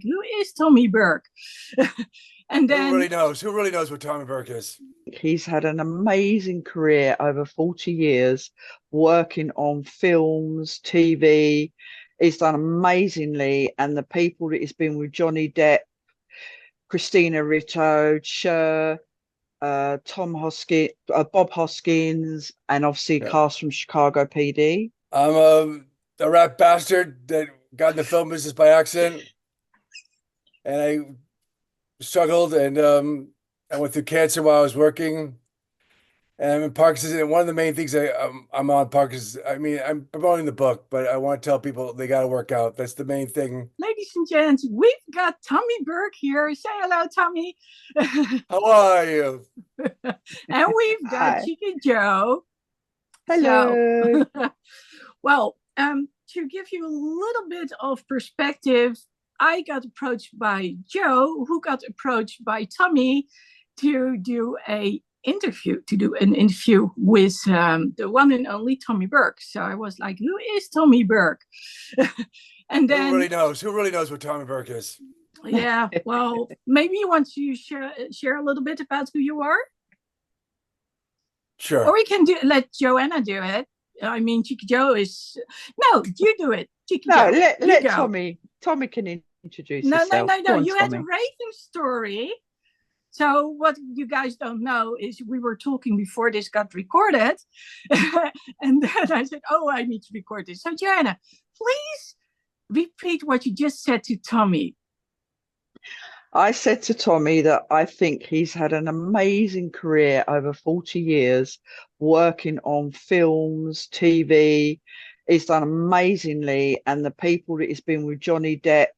who is Tommy Burke? And Who then really knows? Who really knows what Tommy Burke is? He's had an amazing career over 40 years working on films, TV. He's done amazingly. And the people that he's been with, Johnny Depp, Christina Ricci, Cher, Bob Hoskins, and obviously Yeah. cast from Chicago PD. I'm a rap bastard that got in the film business by accident, and I struggled, and I went through cancer while I was working, and I'm in Parkinson's. And one of the main things I'm on Parkinson's. I mean, I'm promoting the book, but I want to tell people they got to work out. That's the main thing. ladies and gents, we've got Tommy Burke here. Say hello, Tommy. How are you? And we've got Hi. Cheeky Jo. Hello. So, well, to give you a little bit of perspective, I got approached by Joe, who got approached by Tommy to do an interview with the one and only Tommy Burke. So I was like, who is Tommy Burke? And then Who really knows? Who really knows what Tommy Burke is? Yeah, well, maybe you want to share a little bit about who you are? Sure. Or we can let Joanna do it. I mean, Cheeky Jo is... No, you do it. Cheeky No, Jo. let Tommy. Tommy can introduce himself. No. On, You Tommy. had a raven story. So what you guys don't know is we were talking before this got recorded. And then I said, oh, I need to record this. So Joanna, please repeat what you just said to Tommy. I said to Tommy that I think he's had an amazing career over 40 years working on films, TV. He's done amazingly. And the people that he's been with, Johnny Depp,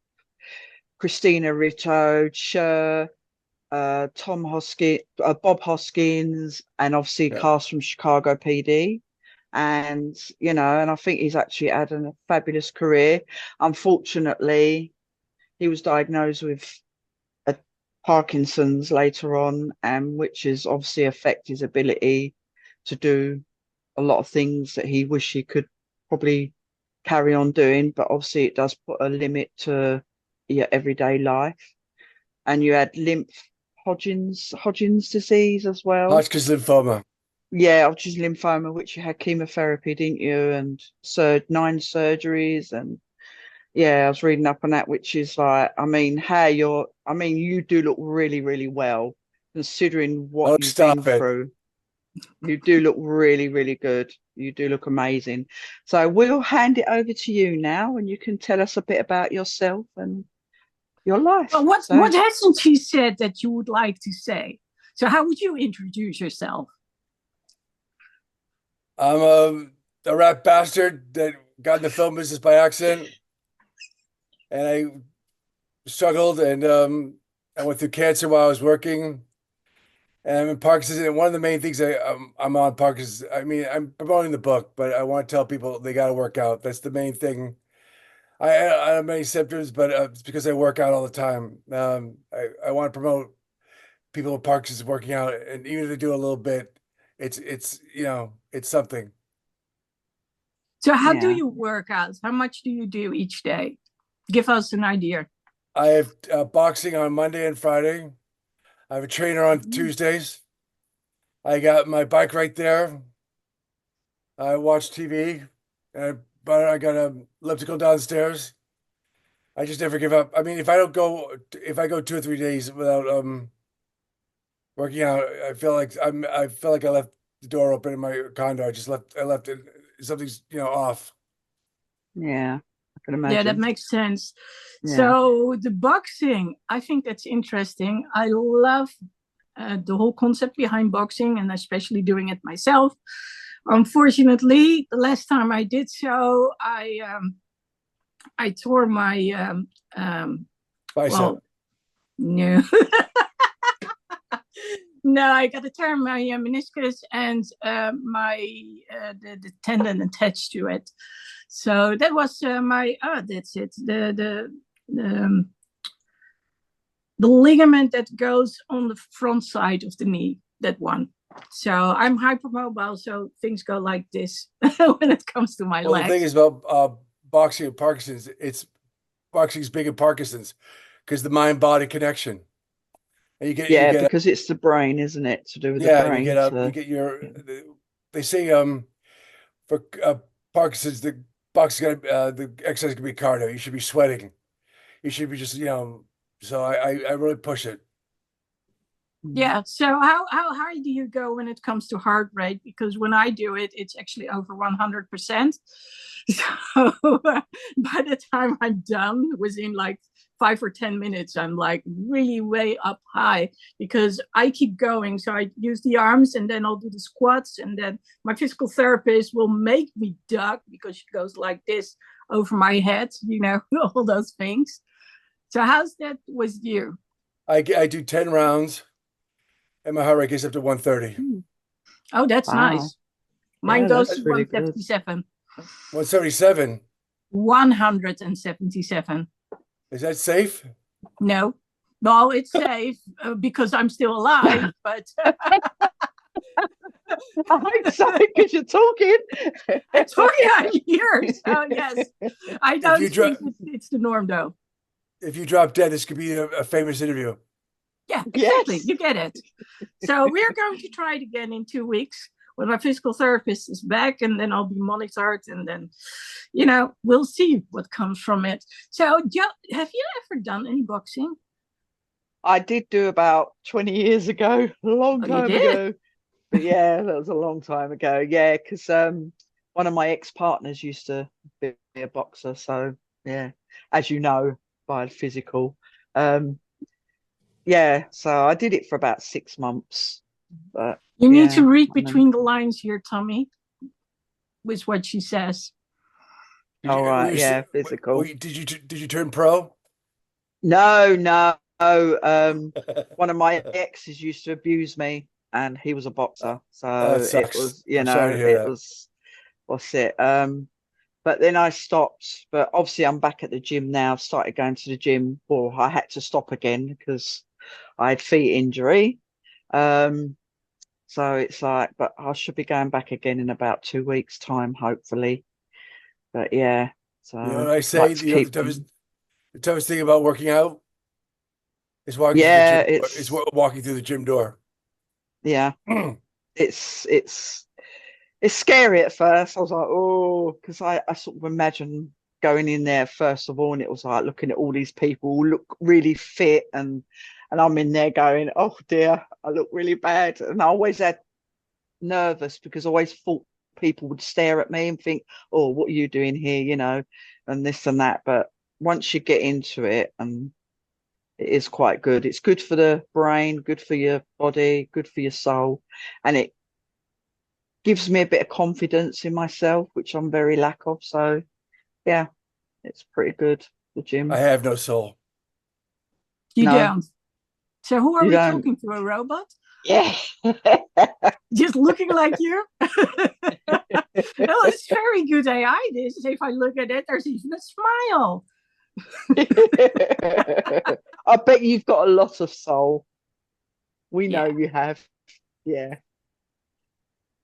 Christina Ricci, Cher, Bob Hoskins, and obviously cast from Chicago PD. And, and I think he's actually had a fabulous career. Unfortunately, he was diagnosed with Parkinson's later on, and which has obviously affected his ability to do a lot of things that he wish he could probably carry on doing. But obviously it does put a limit to your everyday life. And you had Hodgkin's disease as well. Hodgkin's lymphoma. Yeah, Hodgkin's lymphoma, which you had chemotherapy, didn't you? And 9 surgeries. And yeah, I was reading up on that, which is like, you do look really, really well considering what you've been through. You do look really, really good. You do look amazing. So we'll hand it over to you now, and you can tell us a bit about yourself and your life. Well, what hasn't she said that you would like to say? So how would you introduce yourself? I'm a rap bastard that got in the film business by accident, and I struggled, and I went through cancer while I was working, and I'm in Parkinson's. And one of the main things I'm on Parkinson's. I mean, I'm promoting the book, but I want to tell people they got to work out. That's the main thing. I have many symptoms, but it's because I work out all the time. I want to promote people with Parkinson's working out, and even if they do a little bit, it's something. So how do you work out? How much do you do each day? Give us an idea. I have boxing on Monday and Friday. I have a trainer on Tuesdays. I got my bike right there. I watch TV, but I got an elliptical downstairs. I just never give up. I mean, if I go 2 or 3 days without working out, I feel like I left the door open in my condo. I left it. Something's off. Yeah, I can imagine. Yeah, that makes sense. Yeah. So the boxing, I think that's interesting. I love the whole concept behind boxing, and especially doing it myself. Unfortunately, the last time I did so, I tore my bicep. Well, no. No, I got to tear my meniscus and the tendon attached to it. So that was that's it. The ligament that goes on the front side of the knee, that one. So I'm hypermobile, so things go like this when it comes to my legs. The thing is about boxing and Parkinson's, boxing's big in Parkinson's because the mind-body connection. And you Yeah, get because it's the brain, isn't it? To do with the yeah, and brain. you So get your yeah. they say for Parkinson's the exercise can be cardio. You should be sweating. You should be just so I really push it. Yeah. So how high do you go when it comes to heart rate? Because when I do it, it's actually over 100%. So by the time I'm done, within like 5 or 10 minutes, I'm like really way up high because I keep going. So I use the arms and then I'll do the squats, and then my physical therapist will make me duck because she goes like this over my head, all those things. So how's that with you? I do 10 rounds and my heart rate gets up to 130. Oh, that's Wow. nice. Mine Yeah, goes to that's really good. 177. 177. 177. Is that safe? No, no, it's safe because I'm still alive. But I hope so, because you're talking. I'm talking out years. So yes, I If don't you think drop it's the norm, though. if you drop dead, this could be a famous interview. Yeah, exactly. Yes. You get it. So we're going to try it again in 2 weeks when my physical therapist is back, and then I'll be monitored, and then, we'll see what comes from it. So, Joe, have you ever done any boxing? I did do about 20 years ago, a long Oh, you time did? ago. But yeah, that was a long time ago. Yeah, because one of my ex-partners used to be a boxer. So yeah, as you know, by physical. Um, yeah, so I did it for about 6 months. But You need yeah, to read and then, between the lines here, Tommy, with what she says. all Were right, you, yeah, physical. did you turn pro? No, no. One of my exes used to abuse me, and he was a boxer. Oh, that So it sucks. was, I'm sorry to hear it that. was, what's it? But then I stopped. But obviously, I'm back at the gym now. I've started going to the gym. Well, I had to stop again because I had feet injury. Um, so it's like, but I should be going back again in about 2 weeks' time, hopefully. But yeah, so You know I what I say? like to keep them. The toughest thing about working out is walking through the Yeah, gym is walking through the gym door. yeah, it's it's it's scary at first. I was like, oh, because I sort of imagine going in there first of all, and it was like looking at all these people who look really fit, and I'm in there going, oh dear, I look really bad, and I always had nervous because I always thought people would stare at me and think, oh, what are you doing here, and this and that. But once you get into it, and it is quite good. It's good for the brain, good for your body, good for your soul, and it gives me a bit of confidence in myself, which I'm very lack of. So yeah, it's pretty good. The I gym. have no soul. You No, don't. So who are you we don't. talking to? A robot? Yeah. Just looking like you? Oh, it's very good AI. This, if I look at it, there's even a smile. I bet you've got a lot of soul. We know Yeah. you have. Yeah.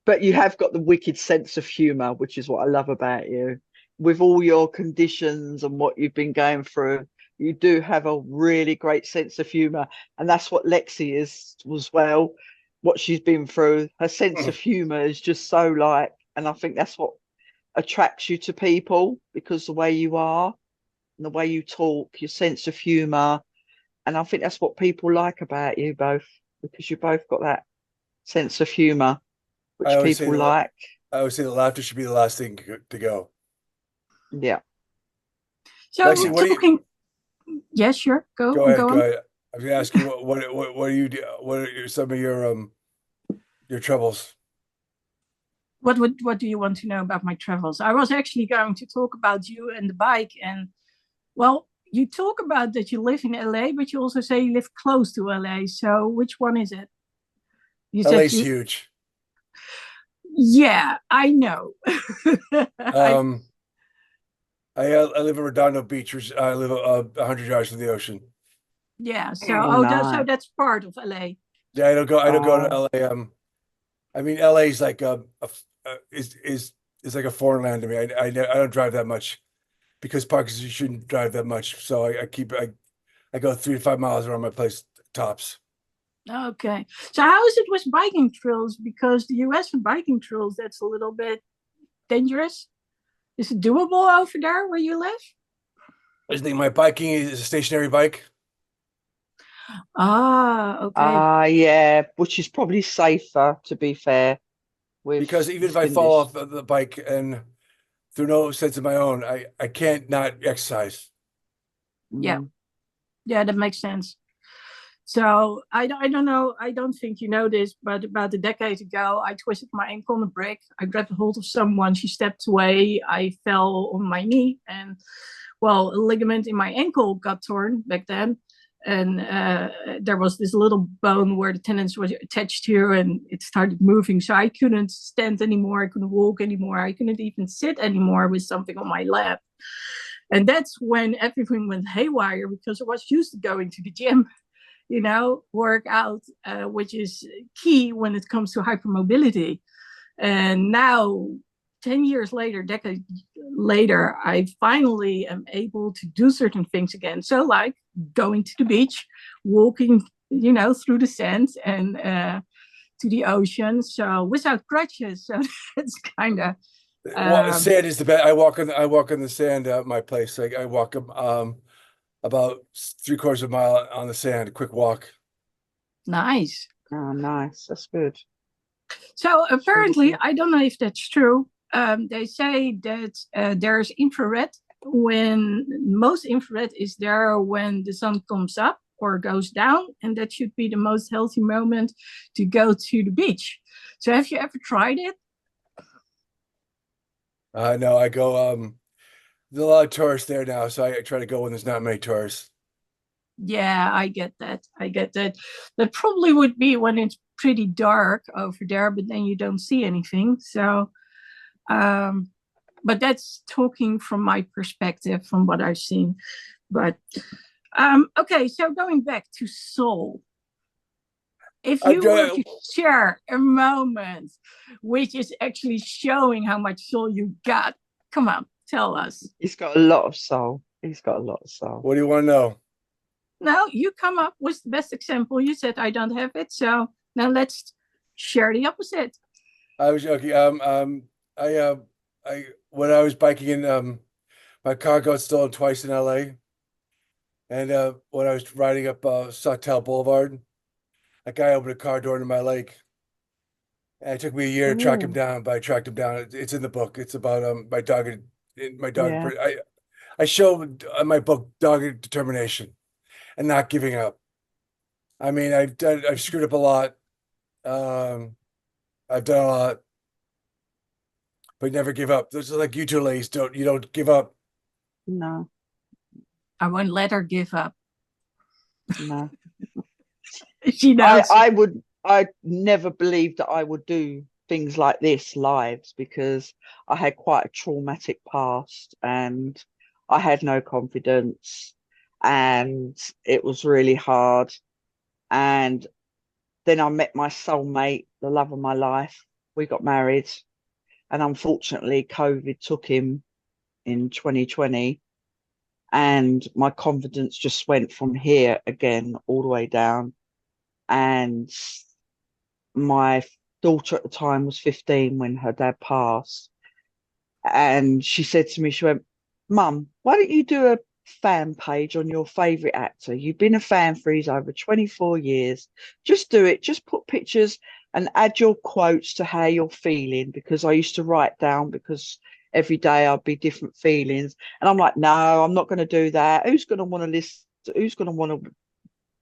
But you have got the wicked sense of humor, which is what I love about you. With all your conditions and what you've been going through, you do have a really great sense of humor. And that's what Lexi is as well, what she's been through. Her sense of humor is just so like, and I think that's what attracts you to people, because the way you are and the way you talk, your sense of humor. And I think that's what people like about you both, because you both got that sense of humor, I which always say people like. I always say the laughter should be the last thing to go. Yeah. Lexi, So what do you talking. Yes, sure. go ahead? Go Go on. ahead. I was gonna ask you what do you do? What are some of your troubles? What do you want to know about my travels? I was actually going to talk about you and the bike, and well, you talk about that you live in LA, but you also say you live close to LA. So which one is it? You said LA's you. huge. Yeah, I know. I Um, I live in Redondo Beach, which I live 100 yards from the ocean. Yeah. So Oh, so nice. that's part of LA. Yeah, I don't go to Oh, LA. I mean, LA is like is like a foreign land to me. I don't drive that much because Parkinson shouldn't drive that much. So I go 3 to 5 miles around my place tops. Okay. So how is it with biking trails? Because the US for biking trails, that's a little bit dangerous. Is it doable over there where you live? I just think my biking is a stationary bike Ah, okay. Yeah, which is probably safer, to be fair, with because even if this I fall condition. off the bike and through no sense of my own, I can't not exercise. Yeah. Mm. Yeah, that makes sense. So I don't know. I don't think you know this, but about a decade ago, I twisted my ankle on a brick. I grabbed a hold of someone. She stepped away. I fell on my knee, and well, a ligament in my ankle got torn back then. And there was this little bone where the tendons were attached to, and it started moving. So I couldn't stand anymore. I couldn't walk anymore. I couldn't even sit anymore with something on my lap. And that's when everything went haywire because I was used to going to the gym, work out, which is key when it comes to hypermobility. And now, 10 years later, decade later, I finally am able to do certain things again. So, like going to the beach, walking, through the sand and to the ocean. So, without crutches. So, that's kind of. Sand is the best. I walk in the sand at my place. I walk about 3/4 of a mile on the sand, quick walk. Nice. Oh, nice. That's good. So It's really apparently, good. I don't know if that's true. They say that there's infrared when most infrared is there when the sun comes up or goes down, and that should be the most healthy moment to go to the beach. So have you ever tried it? No, I go. There's a lot of tourists there now, so I try to go when there's not many tourists. Yeah, I get that. I get that. That probably would be when it's pretty dark over there, but then you don't see anything. So, um, but that's talking from my perspective, from what I've seen. But okay, so going back to soul, if I'm you were doing. to share a moment which is actually showing how much soul you got, come on, tell us. He's got a lot of soul. He's got a lot of soul. What do you want to know? Now you come up with the best example. You said I don't have it, so now let's share the opposite. I was joking. I when I was biking in, my car got stolen twice in LA, and when I was riding up Sawtell Boulevard, a guy opened a car door into my leg. And it took me a year to track him Oh, down, but I tracked him down. It's in the book. It's about my dog, my dog. yeah. I show my book dogged determination and not giving up. I mean, I've screwed up a lot. Um, I've done a lot, but never give up. This is like you two ladies. You don't give up. No, I won't let her give up. no. She knows. I never believed that I would do things like this lives because I had quite a traumatic past and I had no confidence and it was really hard. And then I met my soulmate, the love of my life. We got married, and unfortunately, COVID took him in 2020, and my confidence just went from here again all the way down. And my daughter at the time was 15 when her dad passed, and she said to me, she went, "Mum, why don't you do a fan page on your favorite actor? You've been a fan for his over 24 years. Just do it. Just put pictures and add your quotes to how you're feeling." Because I used to write down, because every day I'd be different feelings. And I'm like, no, I'm not going to do that. Who's going to want to listen? Who's going to want to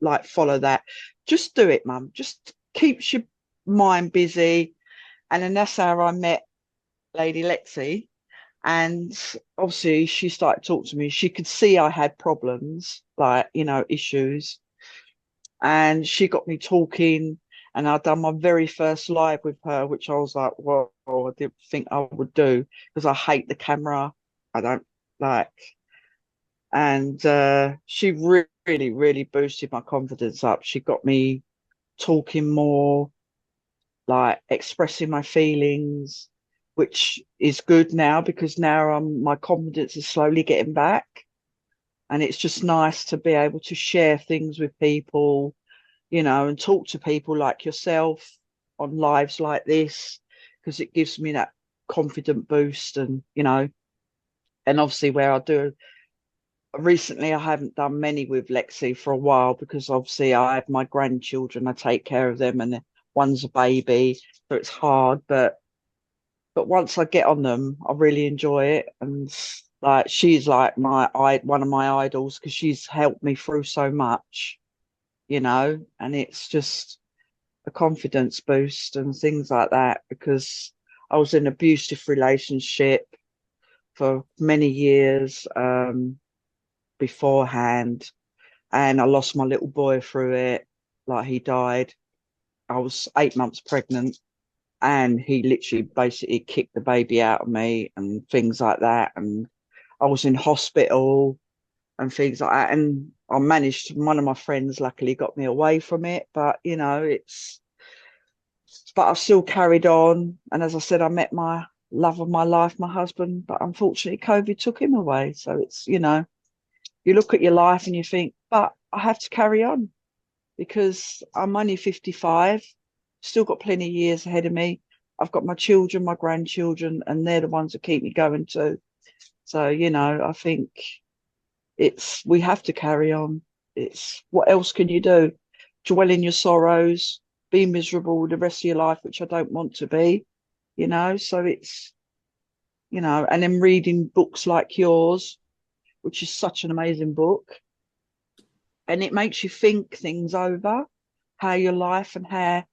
like follow that? Just do it, Mum. Just keeps your mind busy. And then that's how I met Lady Lexy. And obviously she started talking to me. She could see I had problems, like, issues. And she got me talking. And I'd done my very first live with her, which I was like, whoa, I didn't think I would do because I hate the camera. I don't like. And she really, really boosted my confidence up. She got me talking more, like expressing my feelings, which is good now because now my confidence is slowly getting back. And it's just nice to be able to share things with people, you know, and talk to people like yourself on lives like this, because it gives me that confident boost. And, you know, and obviously where I do recently, I haven't done many with Lexi for a while, because obviously I have my grandchildren, I take care of them, and one's a baby, so it's hard. But once I get on them, I really enjoy it. And like, she's like one of my idols, because she's helped me through so much, you know, and it's just a confidence boost and things like that, because I was in an abusive relationship for many years beforehand, and I lost my little boy through it. Like, he died. I was 8 months pregnant, and he literally basically kicked the baby out of me and things like that. And I was in hospital and things like that. And I managed, one of my friends luckily got me away from it. But, you know, but I've still carried on. And as I said, I met my love of my life, my husband, but unfortunately COVID took him away. So it's, you know, you look at your life and you think, but I have to carry on, because I'm only 55, still got plenty of years ahead of me. I've got my children, my grandchildren, and they're the ones that keep me going too. So, you know, I think we have to carry on. It's, what else can you do? Dwell in your sorrows, be miserable the rest of your life, which I don't want to be, you know. So it's, you know, and then reading books like yours, which is such an amazing book, and it makes you think things over, how your life, and how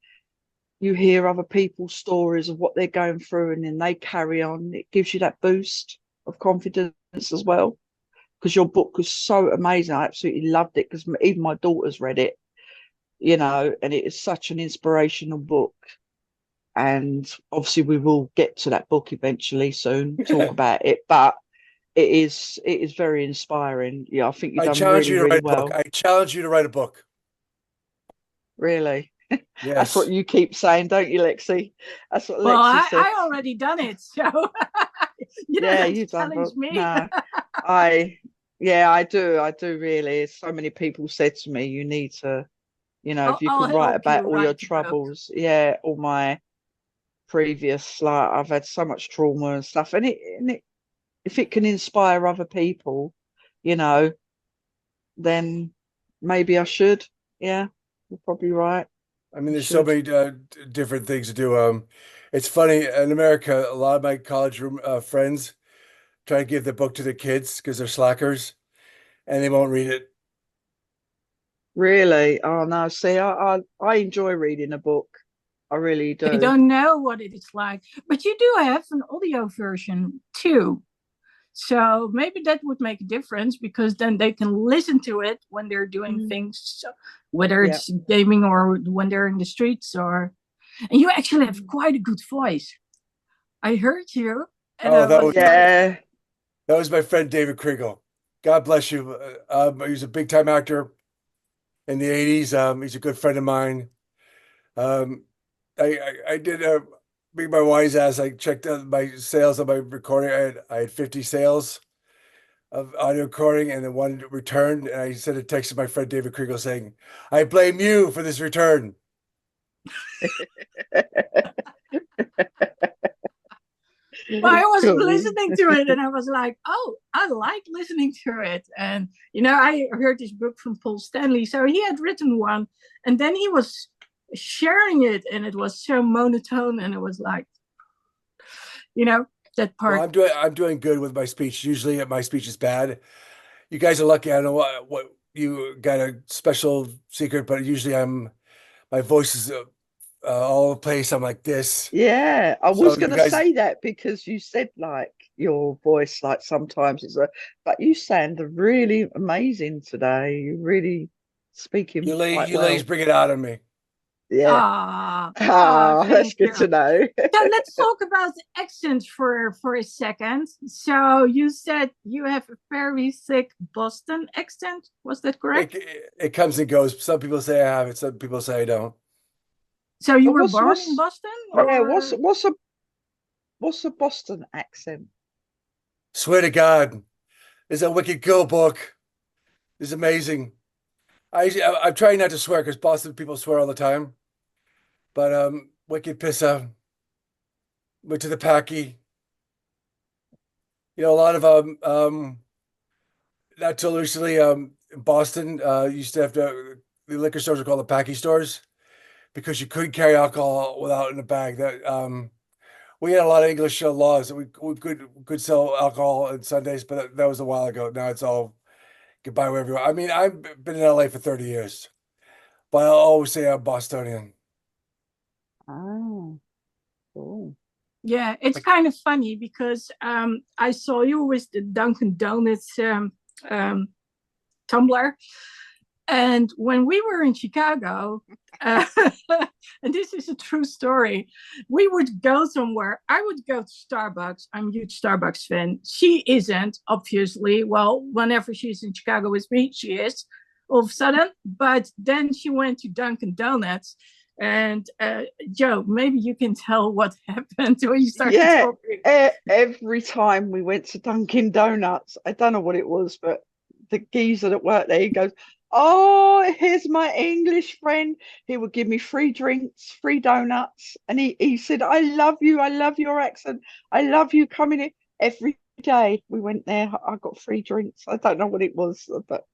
you hear other people's stories of what they're going through, and then they carry on. It gives you that boost of confidence as well, because your book was so amazing. I absolutely loved it, because even my daughter's read it, you know, and it is such an inspirational book. And obviously we will get to that book eventually soon, talk about it, but it is very inspiring. Yeah, I think you've I done challenge really, you to really write a book. well. I challenge you to write a book. Really. That's what Yes. you keep saying, don't you, Lexi? That's what Well, Lexi said. I already done it, so you don't Yeah, have to you've done challenge book. me. No, I, yeah, I do really. So many people said to me, you need to, you know, if you I'll could write help you about all your write the book. troubles. Yeah, all my previous, like, I've had so much trauma and stuff, and it, if it can inspire other people, you know, then maybe I should. Yeah, you're probably right. I mean, I there's so should. many different things to do. It's funny in America. A lot of my college friends try to give the book to their kids because they're slackers, and they won't read it. Really? Oh no, see, I enjoy reading a book. I really They do. don't know what it is like, but you do have an audio version too. So maybe that would make a difference, because then they can listen to it when they're doing Mm. things, so whether Yeah. it's gaming or when they're in the streets. Or and you actually have quite a good voice. I heard you, and Oh, I was like, Yeah. that was my friend David Kriegel. God bless you. He was a big time actor in the '80s. He's a good friend of mine. Um, I did being my wise ass. I checked out my sales on my recording. I had 50 sales of audio recording, and then one returned. And I sent a text to my friend David Kriegel saying, "I blame you for this return." well, I was Cool. listening to it, and I was like, oh, I like listening to it. And I heard this book from Paul Stanley, so he had written one, and then he was sharing it, and it was so monotone, and it was like, you know, that Well, part. I'm doing good with my speech. Usually my speech is bad. You guys are lucky. I don't know what you got a special secret, but usually my voice is all over the place. I'm like this. Yeah, I So was you gonna guys, say that, because you said like your voice, like sometimes it's a, but you sound really amazing today. You're really speaking quite you ladies well. bring it out of me. Yeah. Ah, that's Thank good you. to know. So let's talk about the accent for a second. So you said you have a very thick Boston accent. Was that correct? It comes and goes. Some people say I have it. Some people say I don't. So you But were born in what's Boston, yeah, or what's a Boston accent? Swear to God, it's a wicked cool book. It's amazing. I'm trying not to swear because Boston people swear all the time. But wicked pissa. Went to the Packy. A lot of not till recently in Boston used to have to the liquor stores are called the Packy stores because you couldn't carry alcohol without in a bag. That we had a lot of English laws that we could sell alcohol on Sundays, but that was a while ago. Now it's all goodbye wherever you are. I mean, I've been in LA for 30 years, but I'll always say I'm Bostonian. Oh, cool. Yeah, it's kind of funny because I saw you with the Dunkin' Donuts tumbler. And when we were in Chicago, and this is a true story, we would go somewhere. I would go to Starbucks. I'm a huge Starbucks fan. She isn't, obviously. Well, whenever she's in Chicago with me, she is all of a sudden. But then she went to Dunkin' Donuts. And Joe, maybe you can tell what happened when you started talking. Every time we went to Dunkin' Donuts, I don't know what it was, but the geezer that worked there, he goes, "Oh, here's my English friend." He would give me free drinks, free donuts. And he said, "I love you. I love your accent. I love you coming in." Every day we went there, I got free drinks. I don't know what it was, but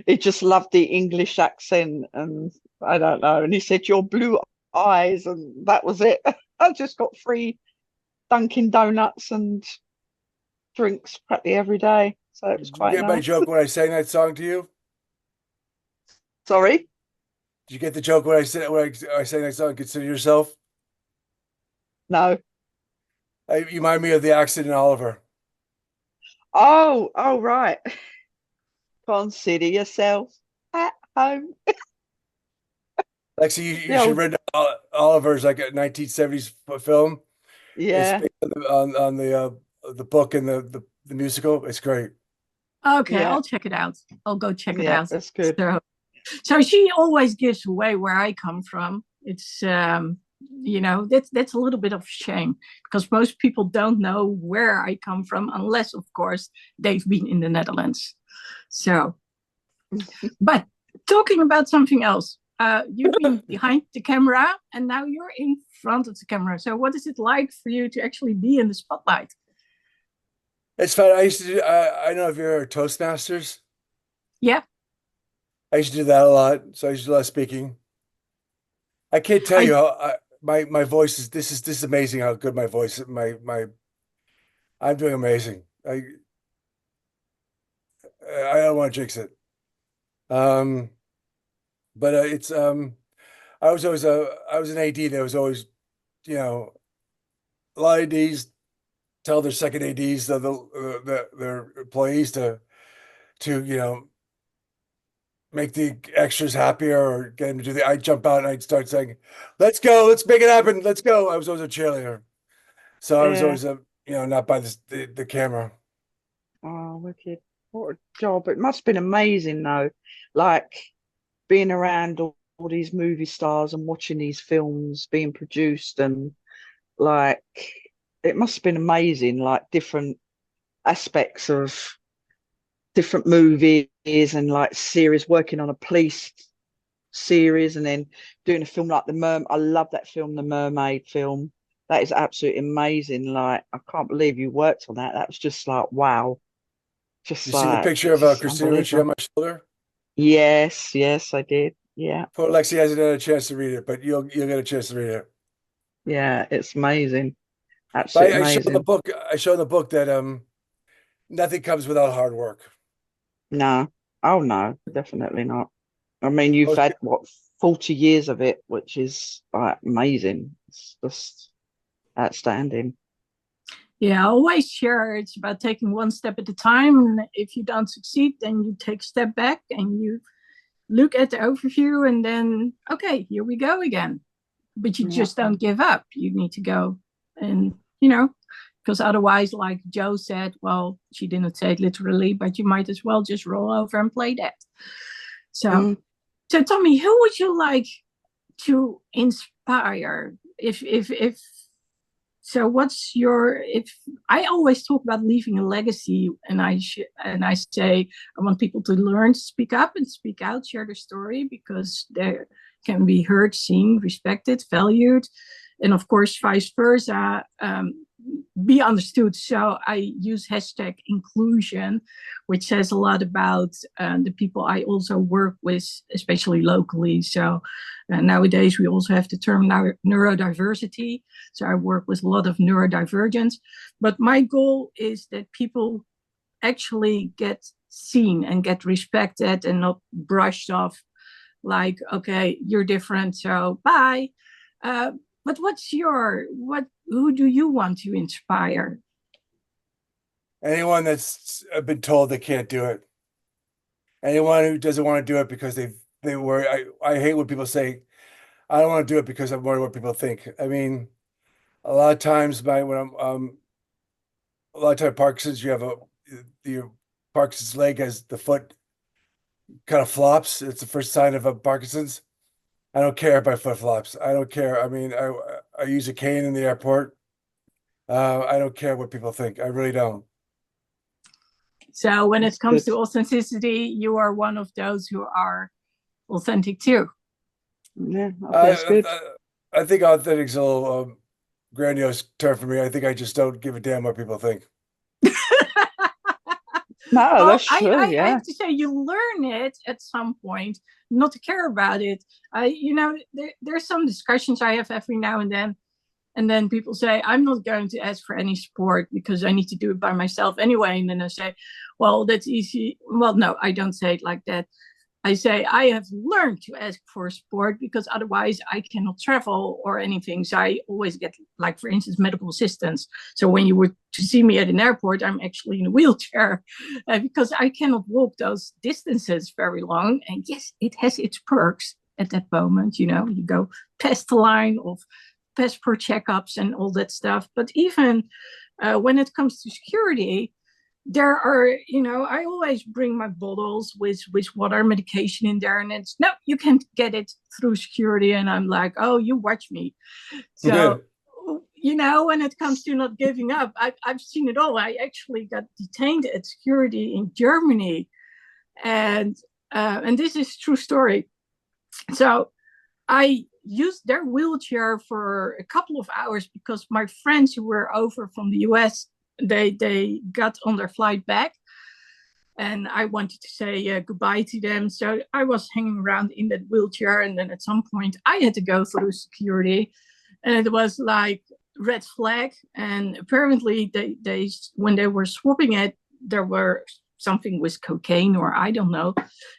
he just loved the English accent. And I don't know. And he said, "Your blue eyes." And that was it. I just got free Dunkin' Donuts and drinks practically every day. So it was Did you quite get my nice. joke when I sang that song to you? Sorry? Did you get the joke when I sang that song? Consider yourself. No. You remind me of the accent in Oliver. Oh, right. Consider yourself at home. Lexi, you The should old, read Oliver's like a 1970s film. It's yeah, based on the book and the musical. It's great. Okay, yeah, I'll check it out. I'll go check it yeah, out. that's good. So she always gives away where I come from. It's that's a little bit of a shame because most people don't know where I come from unless, of course, they've been in the Netherlands. So, but talking about something else, you've been behind the camera and now you're in front of the camera. So, what is it like for you to actually be in the spotlight? It's fun. I used to do. I don't know if you're Toastmasters. Yeah, I used to do that a lot. So I used to do a lot of speaking. I can't tell I you how my voice is. This is amazing how good my voice. My I'm doing amazing. I don't want to jinx it. Um, but it's I was an AD that was always a lot of ADs tell their second ADs their employees to make the extras happier or get them to do the. I'd jump out and I'd start saying, "Let's go, let's make it happen, let's go." I was always a cheerleader, so I was Yeah. always not by the camera. Oh, wicked. What a job. It must have been amazing though. Like being around all these movie stars and watching these films being produced and like it must have been amazing, like different aspects of different movies and like series, working on a police series and then doing a film like I love that film, the Mermaid film. That is absolutely amazing. Like I can't believe you worked on that. That was just like wow. You Just see the like picture of just Christina Ricci on unbelievable. my shoulder? Yes, I did. Yeah, Poor Lexi hasn't had a chance to read it, but you'll get a chance to read it. yeah, it's amazing. But Absolutely I show in the amazing. book. I show in the book that nothing comes without hard work. No, oh no, definitely not. I mean, you've Most had what 40 years of it, which is like amazing. It's just outstanding. Yeah, I always share it's about taking one step at a time. And if you don't succeed, then you take a step back and you look at the overview and then, okay, here we go again. But you Yeah, just don't give up. You need to go and, because otherwise, like Joe said, well, she didn't say it literally, but you might as well just roll over and play that. So, mm, so Tommy, who would you like to inspire if So what's your, if I always talk about leaving a legacy, and I say I want people to learn to speak up and speak out, share their story, because they can be heard, seen, respected, valued, and of course vice versa, be understood. So I use hashtag inclusion, which says a lot about the people I also work with, especially locally. So nowadays we also have the term neurodiversity. So I work with a lot of neurodivergence. But my goal is that people actually get seen and get respected and not brushed off like, okay, you're different, so bye. Uh, but who do you want to inspire? Anyone that's been told they can't do it. Anyone who doesn't want to do it because they worry. I hate when people say, I don't want to do it because I'm worried what people think. I mean, a lot of times when I'm a lot of time Parkinson's, you have your Parkinson's leg has the foot kind of flops. It's the first sign of a Parkinson's. I don't care if my foot flops. I don't care. I mean, I use a cane in the airport. I don't care what people think. I really don't. So when That's it comes good. to authenticity, you are one of those who are authentic too. Yeah, I think I that's good. I think authentic's a little grandiose term for me. I think I just don't give a damn what people think. No, Well, that's true. I Yeah. have to say, you learn it at some point not to care about it. There's some discussions I have every now and then people say, I'm not going to ask for any support because I need to do it by myself anyway. And then I say, well, that's easy. Well, no, I don't say it like that. I say I have learned to ask for support because otherwise I cannot travel or anything. So I always get, like, for instance, medical assistance. So when you were to see me at an airport, I'm actually in a wheelchair because I cannot walk those distances very long. And yes, it has its perks at that moment. You go past the line of passport checkups and all that stuff. But even when it comes to security, there are, I always bring my bottles with water, medication in there, and it's no, you can't get it through security. And I'm like, oh, you watch me. So, when it comes to not giving up, I've seen it all. I actually got detained at security in Germany, and this is a true story. So I used their wheelchair for a couple of hours because my friends who were over from the US, they got on their flight back, and I wanted to say goodbye to them. So I was hanging around in that wheelchair, and then at some point I had to go through security, and it was like red flag. And apparently they when they were swapping it, there were something with cocaine or I don't know.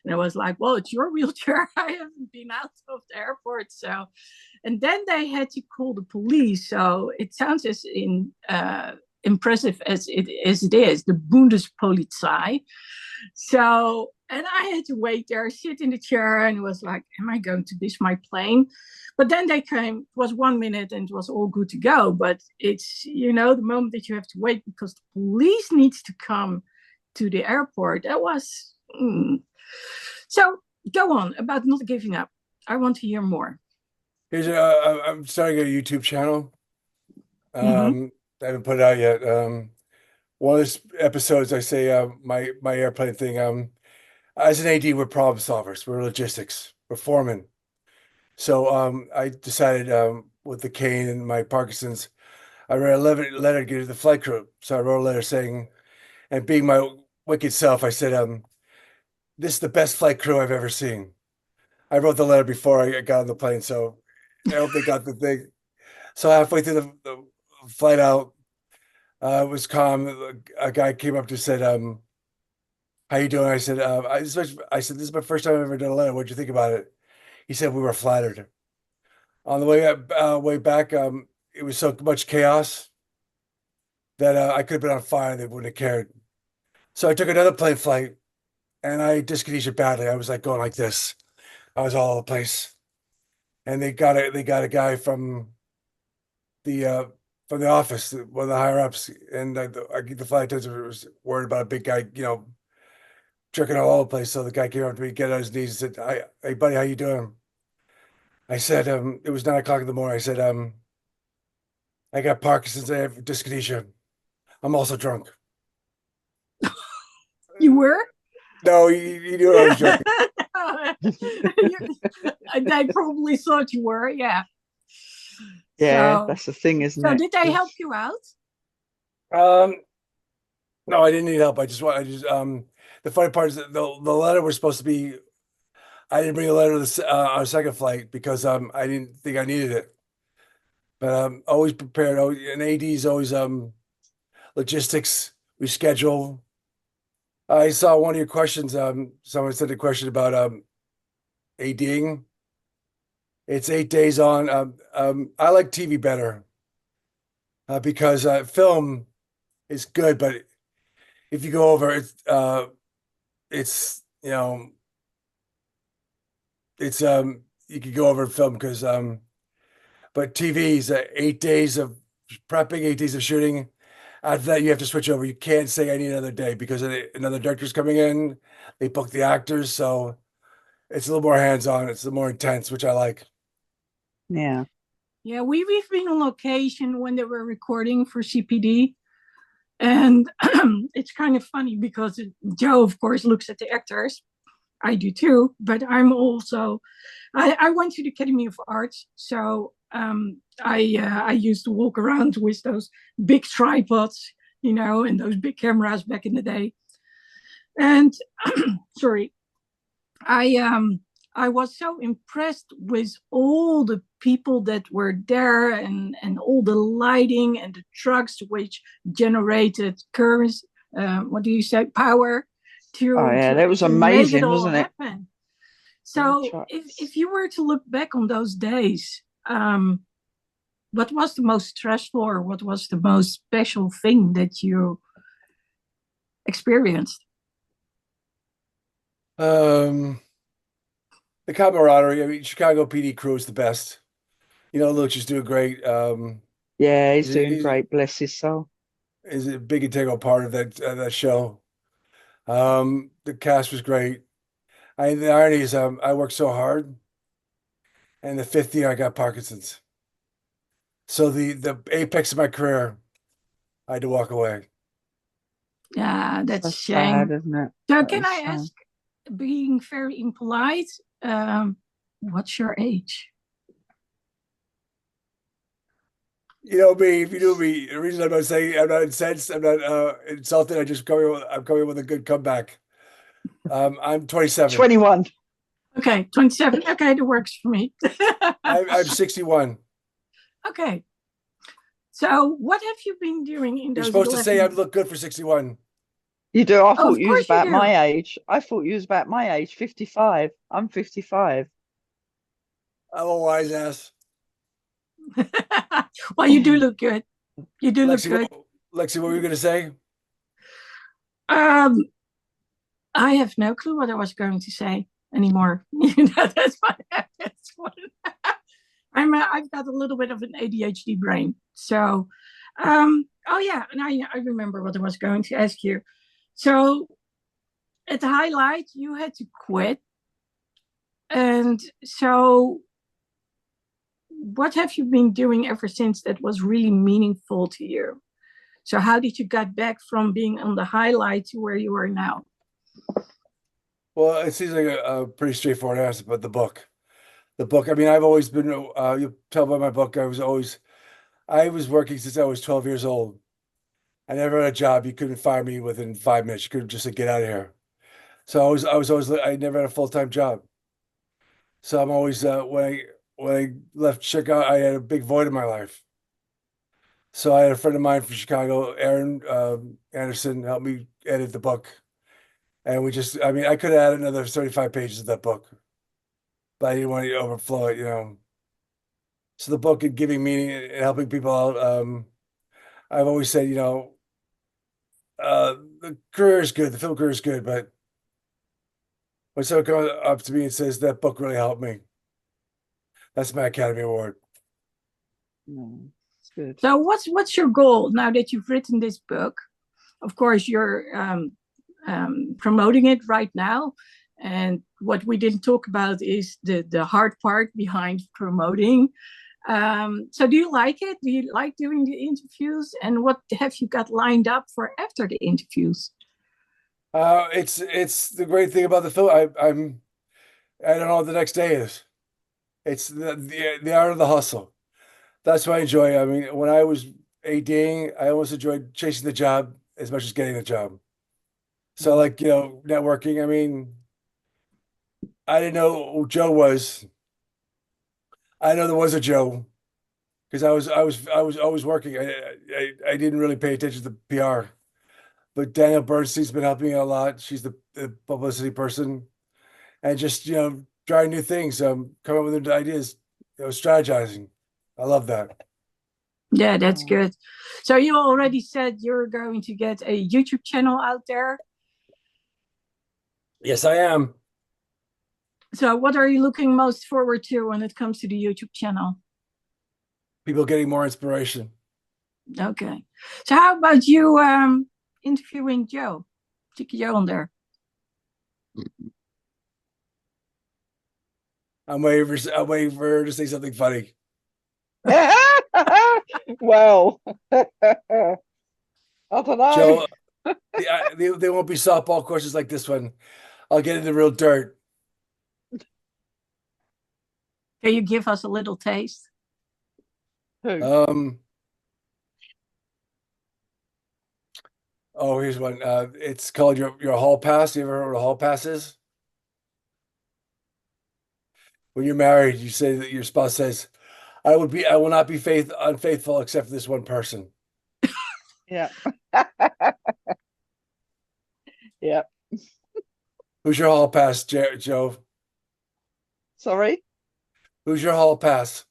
And I was like, well, it's your wheelchair. I haven't been out of the airport. So, and then they had to call the police. So it sounds as impressive as it is, the Bundespolizei. So, and I had to wait there, sit in the chair, and it was like, am I going to miss my plane? But then they came, it was 1 minute and it was all good to go. But it's, the moment that you have to wait because the police needs to come to the airport. That was so. Go on about not giving up. I want to hear more. I'm starting a YouTube channel. Mm-hmm. I haven't put it out yet. One of those episodes, I say my airplane thing. As an AD, we're problem solvers. We're logistics. We're foremen. So I decided with the cane and my Parkinson's, I wrote a letter to the flight crew. So I wrote a letter saying, and being my wicked self, I said, this is the best flight crew I've ever seen. I wrote the letter before I got on the plane, so I hope they got the thing. So halfway through the flight out, it was calm. A guy came up to said, "How you doing?" I said, I said, "This is my first time I've ever done a letter. What'd you think about it?" He said, "We were flattered." On the way back, it was so much chaos that I could have been on fire. They wouldn't have cared. So I took another plane flight, and I discontinued badly. I was like going like this. I was all over the place, and they got a guy the uh, from the office, one of the higher ups, and the flight attendant was worried about a big guy, jerking all over the place. So the guy came up to me, get on his knees, and said, "Hi, hey buddy, how you doing?" I said, it was 9 o'clock in the morning. I said, I got Parkinson's. I have dyskinesia. I'm also drunk. You were? No, you knew I was joking. They probably thought you were, yeah. Yeah, So, that's the thing, isn't so it? did they help you out? Um, no, I didn't need help. The funny part is that the letter was supposed to be. I didn't bring a letter to our second flight because I didn't think I needed it. But always prepared. And AD is always logistics. We schedule. I saw one of your questions. Someone sent a question about ADing. It's 8 days on. I like TV better because film is good, but if you go over it's it's you could go over film because but TV is 8 days of prepping, 8 days of shooting. After that, you have to switch over. You can't say I need another day because another director's coming in. They book the actors, so it's a little more hands-on. It's a little more intense, which I like. Yeah. Yeah, we've been on location when they were recording for CPD. And it's kind of funny because Joe, of course, looks at the actors. I do too, but I went to the Academy of Arts, so I used to walk around with those big tripods, and those big cameras back in the day. And sorry, I was so impressed with all the people that were there and all the lighting and the trucks which generated currents. What do you say? Power Oh yeah, that was to make it amazing, all wasn't it? happen. So if you were to look back on those days, what was the most stressful or what was the most special thing that you experienced? The camaraderie. I mean, Chicago PD crew is the best. Luch is doing great. Yeah, he's doing He's great, bless his soul. is a big integral part of that show. The cast was great. The irony is, I worked so hard, and the fifth year I got Parkinson's. So the apex of my career, I had to walk away. Yeah, that's a That's sad, shame. isn't it? So That can is I sad. ask, being very impolite, what's your age? You know me, if you knew me, the reason I'm not saying I'm not incensed, I'm not insulted. I'm coming with a good comeback. I'm 27. 21. Okay, 27. Okay, that works for me. I'm 61. Okay. So what have you been doing in You're those supposed to say I 11? look good for 61. You do? I Oh, thought of you was course you about do. my age. I thought you was about my age, 55. I'm 55. I'm a wise ass. Well, you do look good. You do look Lexi, good. Lexi, what were you gonna say? Um, I have no clue what I was going to say anymore. That's what. That's what. I've got a little bit of an ADHD brain. So, oh yeah, and I remember what I was going to ask you. So at the highlight, you had to quit, and so what have you been doing ever since that was really meaningful to you? So how did you get back from being on the highlight to where you are now? Well, it seems like a pretty straightforward answer, but the book. The book. I mean, I've always been. You tell by my book. I was working since I was 12 years old. I never had a job. You couldn't fire me within 5 minutes. You couldn't just say, get out of here. So I was always. I never had a full-time job. So I'm always when I left Chicago, I had a big void in my life. So I had a friend of mine from Chicago, Aaron Anderson, helped me edit the book, and I mean, I could have added another 35 pages of that book, but I didn't want to overflow it. So the book and giving meaning and helping people out. I've always said, the career is good, the film career is good, but when someone comes up to me and says that book really helped me, that's my Academy Award. No, it's good. So what's your goal now that you've written this book? Of course, you're promoting it right now, and what we didn't talk about is the hard part behind promoting. So do you like it? Do you like doing the interviews? And what have you got lined up for after the interviews? It's the great thing about the film. I don't know what the next day is. It's the art of the hustle. That's what I enjoy. I mean, when I was ADing, I always enjoyed chasing the job as much as getting the job. So like, networking. I mean, I didn't know who Joe was. I know there was a Joe because I was always working. I didn't really pay attention to the PR. But Danielle Bernstein's been helping me a lot. She's the publicity person, and just trying new things, coming up with new ideas, strategizing. I love that. Yeah, that's Oh. good. So you already said you're going to get a YouTube channel out there. Yes, I am. So what are you looking most forward to when it comes to the YouTube channel? People getting more inspiration. Okay. So how about you interviewing Joe? Cheeky Jo on there. I'm waiting for her to say something funny. Well, I don't know. Joe, they won't be softball questions like this one. I'll get in the real dirt. Can you give us a little taste? Who? Oh, here's one. It's called your hall pass. You ever heard what a hall pass is? When you're married, you say that your spouse says, I will not be unfaithful except for this one person. Yeah. Yeah. Who's your hall pass, Joe? Sorry. Who's your hall pass?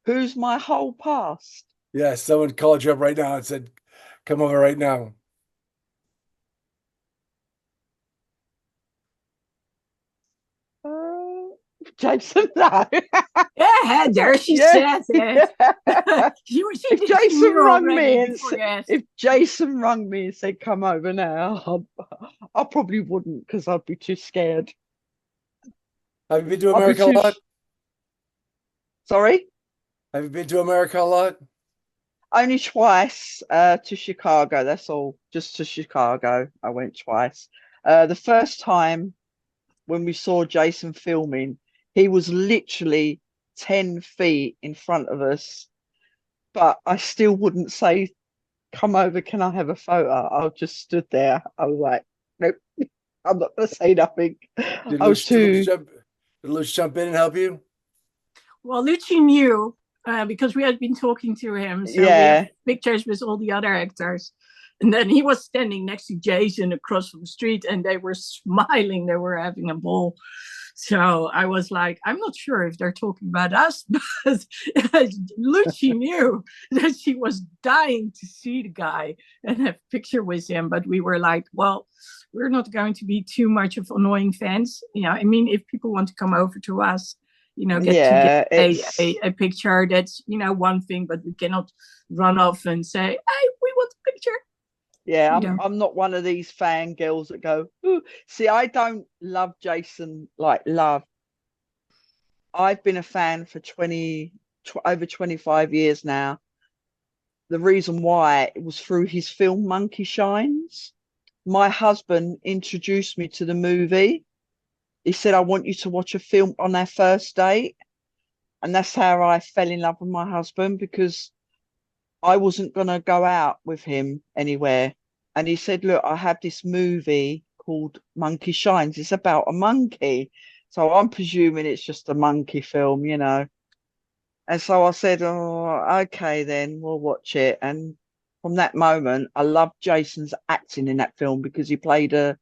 Who's my whole past? Yeah, someone called you up right now and said, come over right now. Jason, no. Yeah, there she Yeah. said it. If Jason rung me and said, if Jason rung me and said, "Come over now," I probably wouldn't because I'd be too scared. Have you been to I'd be America a too. lot? Sorry, Have you been to America a lot? only twice. To Chicago. That's all. Just to Chicago. I went twice. The first time when we saw Jason filming, he was literally 10 feet in front of us, but I still wouldn't say, "Come over, can I have a photo?" I just stood there. I was like, nope, I'm not going to say nothing. Did I was too. Luch jump in and help you? well, Lucci knew because we had been talking to him. So we have Yeah, pictures with all the other actors. And then he was standing next to Jason across from the street and they were smiling. They were having a ball. So I was like, I'm not sure if they're talking about us, but Lucci knew that she was dying to see the guy and have a picture with him. But we were like, well, we're not going to be too much of annoying fans. I mean, if people want to come over to us, get to get yeah. a picture, that's, one thing, but we cannot run off and say, hey, we want a picture. Yeah, I'm not one of these fangirls that go, ooh. See, I don't love Jason like love. I've been a fan for over 25 years now. The reason why it was through his film Monkey Shines. My husband introduced me to the movie. He said, "I want you to watch a film on our first date." And that's how I fell in love with my husband, because I wasn't going to go out with him anywhere. And he said, "Look, I have this movie called Monkey Shines. It's about a monkey." So I'm presuming it's just a monkey film, you know. And so I said, "Oh, okay, then we'll watch it." And from that moment, I loved Jason's acting in that film because he played a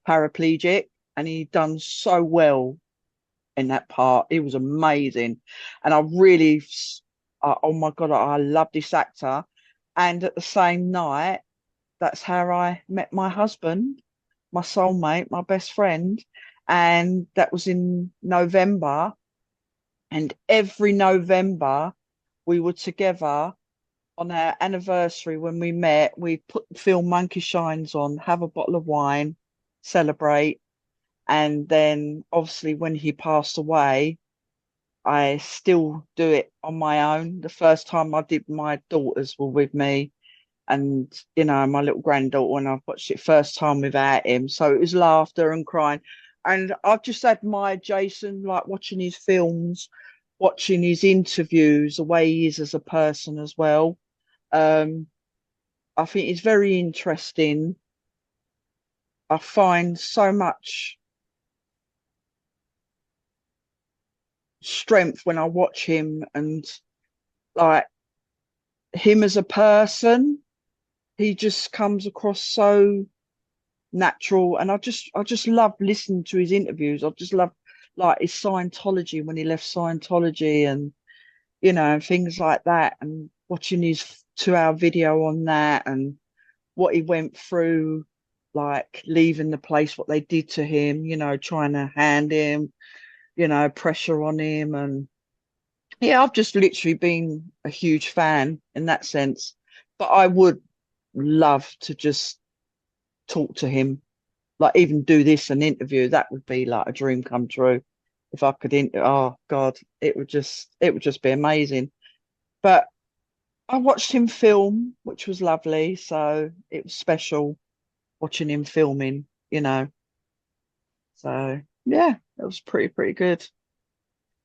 paraplegic and he done so well in that part. It was amazing. And I really, oh my God, I love this actor. And at the same night, that's how I met my husband, my soulmate, my best friend. And that was in November. And every November, we were together on our anniversary. When we met, we put the film Monkey Shines on, have a bottle of wine, celebrate. And then obviously when he passed away, I still do it on my own. The first time I did, my daughters were with me, and you know, my little granddaughter, and I've watched it first time without him. So it was laughter and crying. And I've just admired Jason, like watching his films, watching his interviews, the way he is as a person as well. Um, I think it's very interesting. I find so much strength when I watch him, and like him as a person, he just comes across so natural. And I just love listening to his interviews. I just love like his Scientology, when he left Scientology, and you know, things like that, and watching his 2 hour video on that, and what he went through, like leaving the place, what they did to him, you know, trying to hand him, you know, pressure on him. And yeah, I've just literally been a huge fan in that sense. But I would love to just talk to him, like even do this an interview. That would be like a dream come true. If I could oh God, it would just be amazing. But I watched him film, which was lovely. So it was special watching him filming, you know. So yeah, it was pretty good.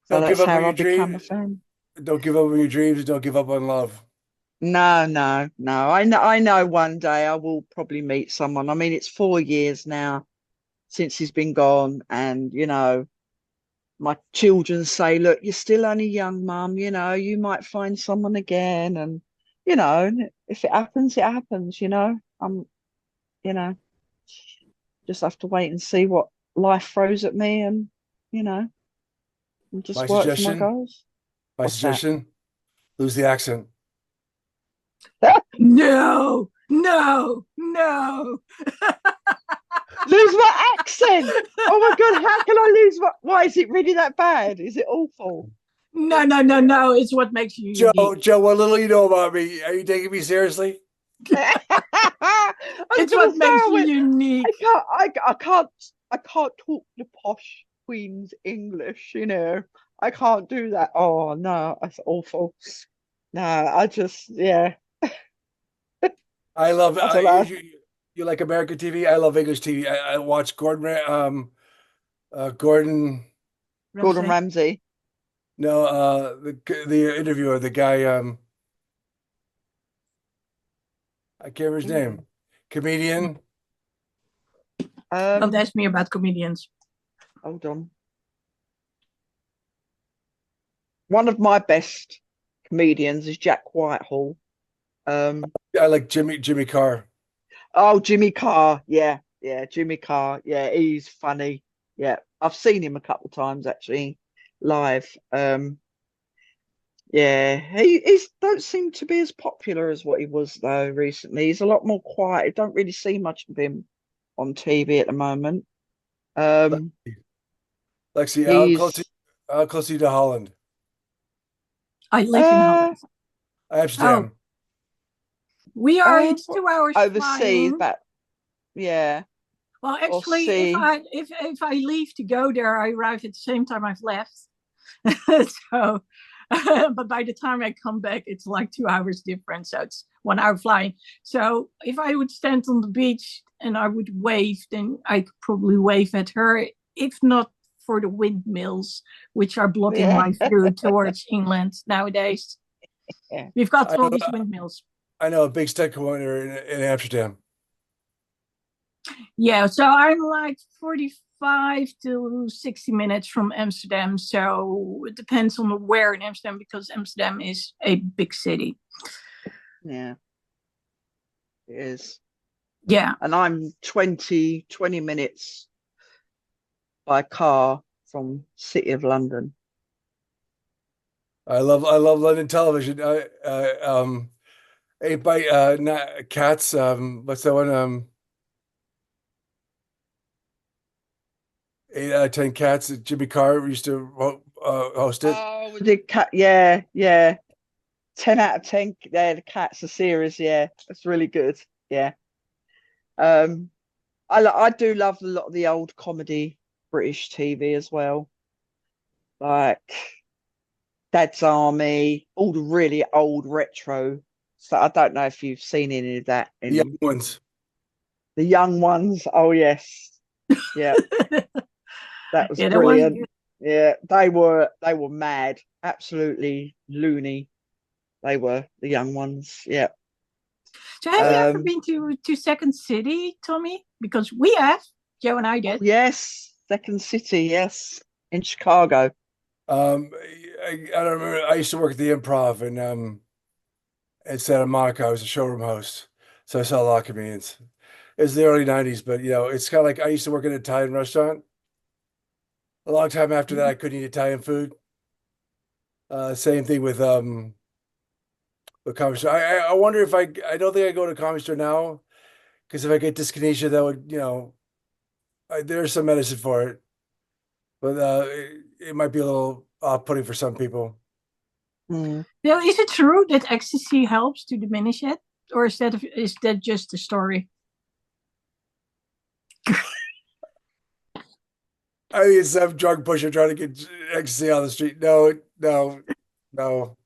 So Don't give that's up on how I your became dream. a fan. Don't give up on your dreams. Don't give up on love. No. I know one day I will probably meet someone. I mean, it's 4 years now since he's been gone, and you know, my children say, look, you're still only young, mum, you know, you might find someone again. And you know, if it happens, it happens, you know. You know, just have to wait and see what life throws at me, and you know, and My just work for my suggestion, goals. my What's that? suggestion, lose the accent. No, no, no. Lose my accent. Oh my God, how can I lose my, why is it really that bad? Is it awful? No, no, no, no. It's what makes you unique. Joe, what little you know about me. Are you taking me seriously? I was It's gonna what say, makes you I unique. can't, I can't talk the posh Queen's English, you know. I can't do that. Oh no, that's awful. No, I just, yeah, I love I don't know. you like American TV. I love English TV. I watch Gordon. Gordon Ramsay. Ramsay. No, the interviewer, the guy. I can't remember his Ooh. name. Comedian. Don't Um, ask me about comedians. hold on. One of my best comedians is Jack Whitehall. Um, I like Jimmy Carr. oh, Jimmy Carr. Yeah, Jimmy Carr. Yeah, he's funny. Yeah, I've seen him a couple of times actually live. Yeah, he's don't seem to be as popular as what he was though recently. He's a lot more quiet. I don't really see much of him on TV at the moment. Um, Lexi, he's how close are you to Holland? I live in uh Holland. Oh, Amsterdam. we are. It's 2 hours overseas, flying. but yeah, Well, or actually, if see. I if I leave to go there, I arrive at the same time I've left. So, but by the time I come back, it's like 2 hours difference. So it's 1 hour flying. So if I would stand on the beach and I would wave, then I could probably wave at her. If not for the windmills, which are blocking Yeah, my view towards England nowadays. yeah. We've got I all know these windmills. I know a big stunt coordinator in Amsterdam. Yeah, so I'm like 45 to 60 minutes from Amsterdam. So it depends on where in Amsterdam, because Amsterdam is a big city. Yeah, it is. Yeah. And I'm 20 minutes by car from City of London. I love London television. Eight by not cats. What's that one? 8 out of 10 cats. Jimmy Carr used to host it. Oh, the cat, yeah. 10 out of 10. Yeah, the Cats are series. Yeah, that's really good. Yeah. Um, I do love a lot of the old comedy British TV as well. Like Dad's Army, all the really old retro. So I don't know if you've seen any of that The young in ones. the young ones. Oh yes, yeah, that was Yeah, that was brilliant. good. Yeah, they were mad, absolutely loony. They were the young ones. Yeah. So have you ever Um, been to Second City, Tommy? Because we have, Joe and I oh did. yes, Second City, yes, in Chicago. I don't remember. I used to work at the Improv in Santa Monica. I was a showroom host, so I saw a lot of comedians. It was the early '90s, but it's kind of like I used to work in an Italian restaurant. A long time after that, I couldn't eat Italian food. Same thing with comedy store. I wonder if I don't think I go to comedy store now because if I get dyskinesia, that would there's some medicine for it, but it might be a little off-putting for some people. Mm. Now, is it true that ecstasy helps to diminish it, or is that just a story? I think it's some drug pusher trying to get ecstasy on the street. No, no, no.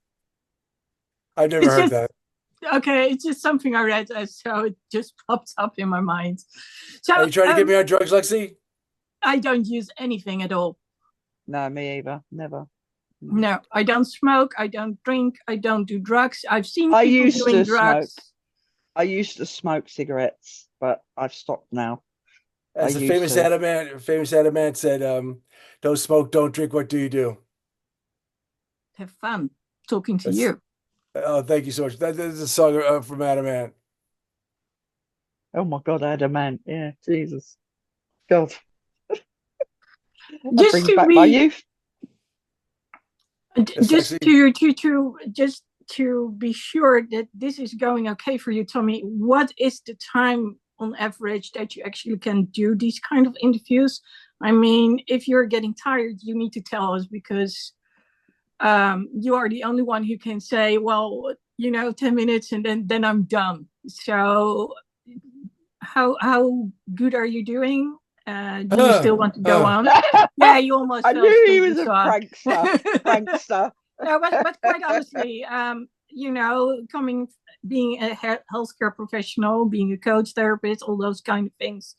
I've never It's heard just that. okay. It's just something I read, so it just popped up in my mind. Are So you trying to get me on drugs, Lexi? I don't use anything at all. No, me either. Never. Mm. No, I don't smoke. I don't drink. I don't do drugs. I've seen I people used doing to smoke. drugs. I used to smoke cigarettes, but I've stopped now. I As the used famous to. Adam man said, don't smoke, don't drink, what do you do? Have fun talking to That's you. Oh, thank you so much. That is a song from Adam Man. Oh my God, I had a man. Yeah, Jesus. God, that Just brings to back my be youth. It's just sexy. to be sure that this is going okay for you, Tommy, what is the time on average that you actually can do these kind of interviews? I mean, if you're getting tired, you need to tell us because you are the only one who can say, well, 10 minutes and then I'm done. So how good are you doing? Do you still want to go on? Yeah, you almost I fell knew he asleep. was We a saw. prankster. Prankster. No, but quite honestly, being a healthcare professional, being a coach, therapist, all those kind of things,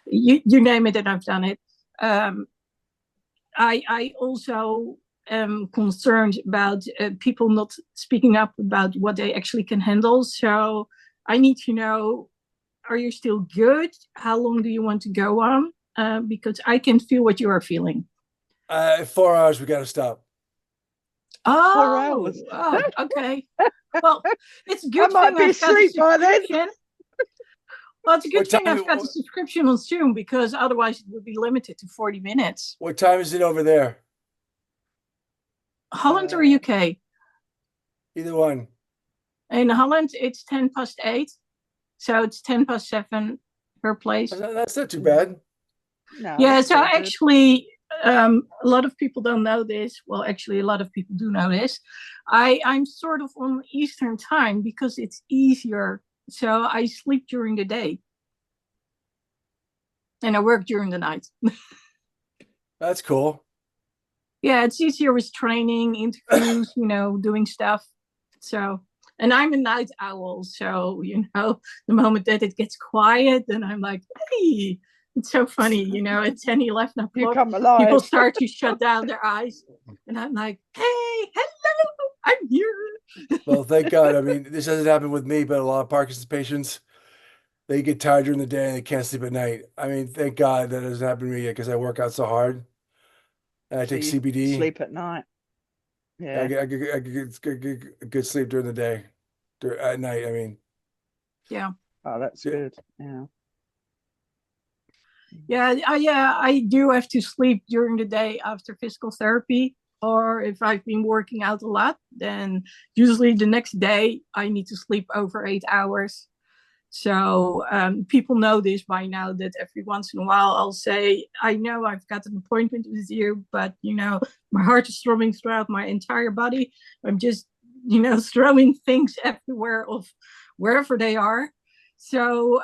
you name it, and I've done it. I also am concerned about people not speaking up about what they actually can handle. So I need to know: are you still good? How long do you want to go on? Because I can feel what you are feeling. 4 hours, we got to stop. 4 hours. Okay. Well, it's a I good might thing be I've got a asleep by then. subscription. Well, it's a good What thing time? I've got a subscription on Zoom because otherwise it would be limited to 40 minutes. What time is it over there? Holland or UK? Either one. In Holland, it's 10 past 8. So it's 10 past 7 per place. That's not too bad. No, Yeah, that's so pretty good. actually, a lot of people don't know this. Well, actually, a lot of people do know this. I'm sort of on Eastern time because it's easier. So I sleep during the day and I work during the night. That's cool. Yeah, it's easier with training, interviews, doing stuff. So, and I'm a night owl. So, the moment that it gets quiet, then I'm like, hey, it's so funny, at 10, 11 You o'clock, come people alive. start to shut down their eyes. And I'm like, hey, hello, I'm here. Well, thank God. I mean, this hasn't happened with me, but a lot of Parkinson's patients, they get tired during the day and they can't sleep at night. I mean, thank God that hasn't happened to me yet because I work out so hard and I So take you CBD. sleep at night. I Yeah. get good sleep during the day, at night. I mean, Yeah. Oh, that's yeah. good. Yeah. I do have to sleep during the day after physical therapy. Or if I've been working out a lot, then usually the next day I need to sleep over 8 hours. So people know this by now that every once in a while I'll say, I know I've got an appointment with you, but my heart is throbbing throughout my entire body. I'm just, throwing things everywhere of wherever they are. So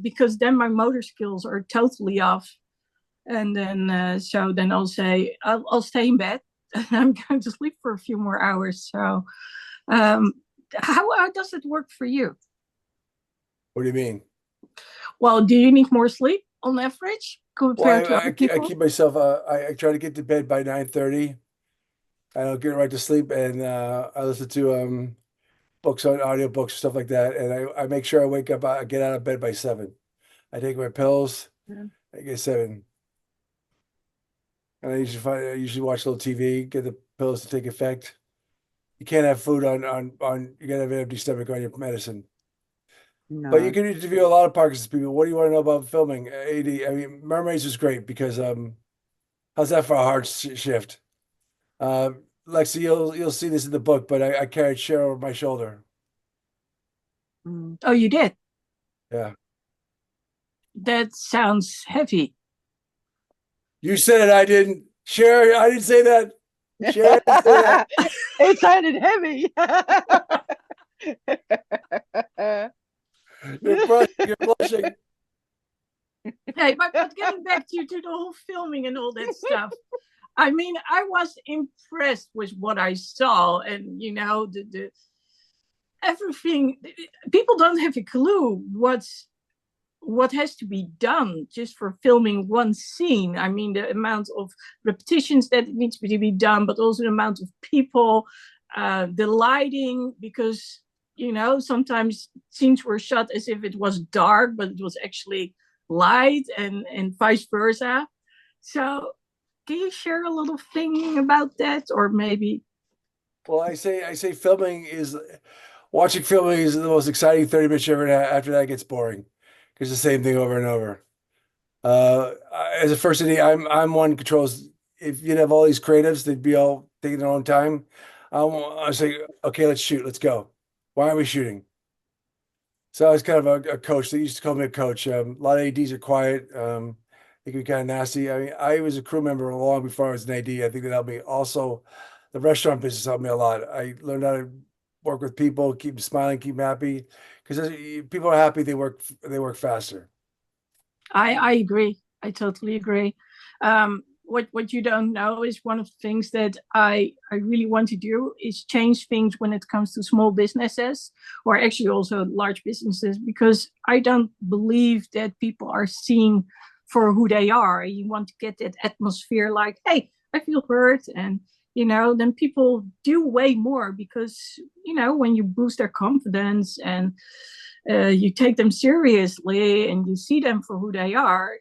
because then my motor skills are totally off. And then I'll say, I'll stay in bed. I'm going to sleep for a few more hours. So, how does it work for you? What do you mean? Well, do you need more sleep on average compared Well, to other I people? keep myself. I try to get to bed by 9:30. I don't get right to sleep, and I listen to books on audiobooks, stuff like that. And I make sure I wake up, I get out of bed by 7. I take my pills, Yeah. I get 7. And I usually watch a little TV, get the pills to take effect. You can't have food on you gotta have an empty stomach on your medicine. But you No. can interview a lot of Parkinson's people. What do you want to know about filming? AD, I mean, Mermaids was great because how's that for a hard shift? Lexi, you'll see this in the book, but I carried Cheryl over my shoulder. Mm. Oh, you did? Yeah. That sounds heavy. You said it, I didn't. Cher, I didn't say that. Cher, I didn't say that. It sounded heavy. You're blushing. Hey, but getting back to the whole filming and all that stuff, I mean, I was impressed with what I saw, and the everything. People don't have a clue what has to be done just for filming one scene. I mean, the amount of repetitions that needs to be done, but also the amount of people, the lighting, because sometimes scenes were shot as if it was dark, but it was actually light, and vice versa. So, can you share a little thing about that, or maybe? Well, I say watching filming is the most exciting 30 minutes ever. After that, it gets boring because the same thing over and over. As a first AD, I'm one who controls. If you'd have all these creatives, they'd be all taking their own time. I say, okay, let's shoot, let's go. Why are we shooting? So I was kind of a coach. They used to call me a coach. A lot of ADs are quiet. They can be kind of nasty. I mean, I was a crew member long before I was an AD. I think that helped me. Also, the restaurant business helped me a lot. I learned how to work with people, keep them smiling, keep them happy. Because people are happy, they work faster. I agree. I totally agree. What you don't know is one of the things that I really want to do is change things when it comes to small businesses, or actually also large businesses, because I don't believe that people are seen for who they are. You want to get that atmosphere like, hey, I feel heard, and then people do way more, because when you boost their confidence, and you take them seriously, and you see them for who they are,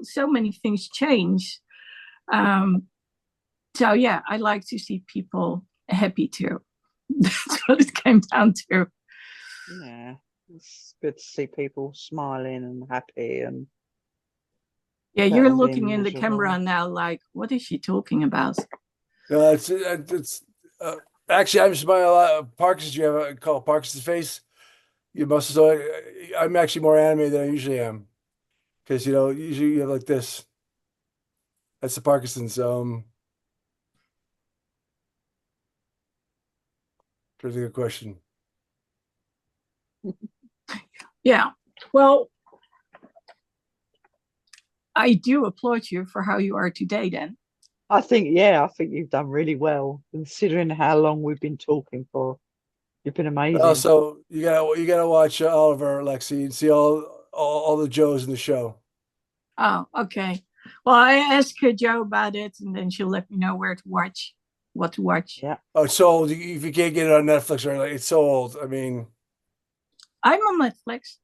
so many things change. um, so yeah, I like to see people happy too. That's what it came down to. Yeah, it's good to see people smiling and happy and Yeah, better you're than looking being in the camera miserable. now like, what is she talking about? No, it's actually I'm smiling a lot. Parkinson's, you have call Parkinson's face. You must. So I'm actually more animated than I usually am because usually you have like this. That's the Parkinson's. That's a good question. Yeah, well, I do applaud you for how you are today then. I think you've done really well considering how long we've been talking for. You've been amazing. Also, you gotta watch Oliver, Lexi, and see all the Joes in the show. Oh, okay. Well, I asked her Jo about it, and then she'll let me know where to watch, what to watch. Yeah. Oh, it's so old. If you can't get it on Netflix or like, it's so old. I mean, I'm on Netflix.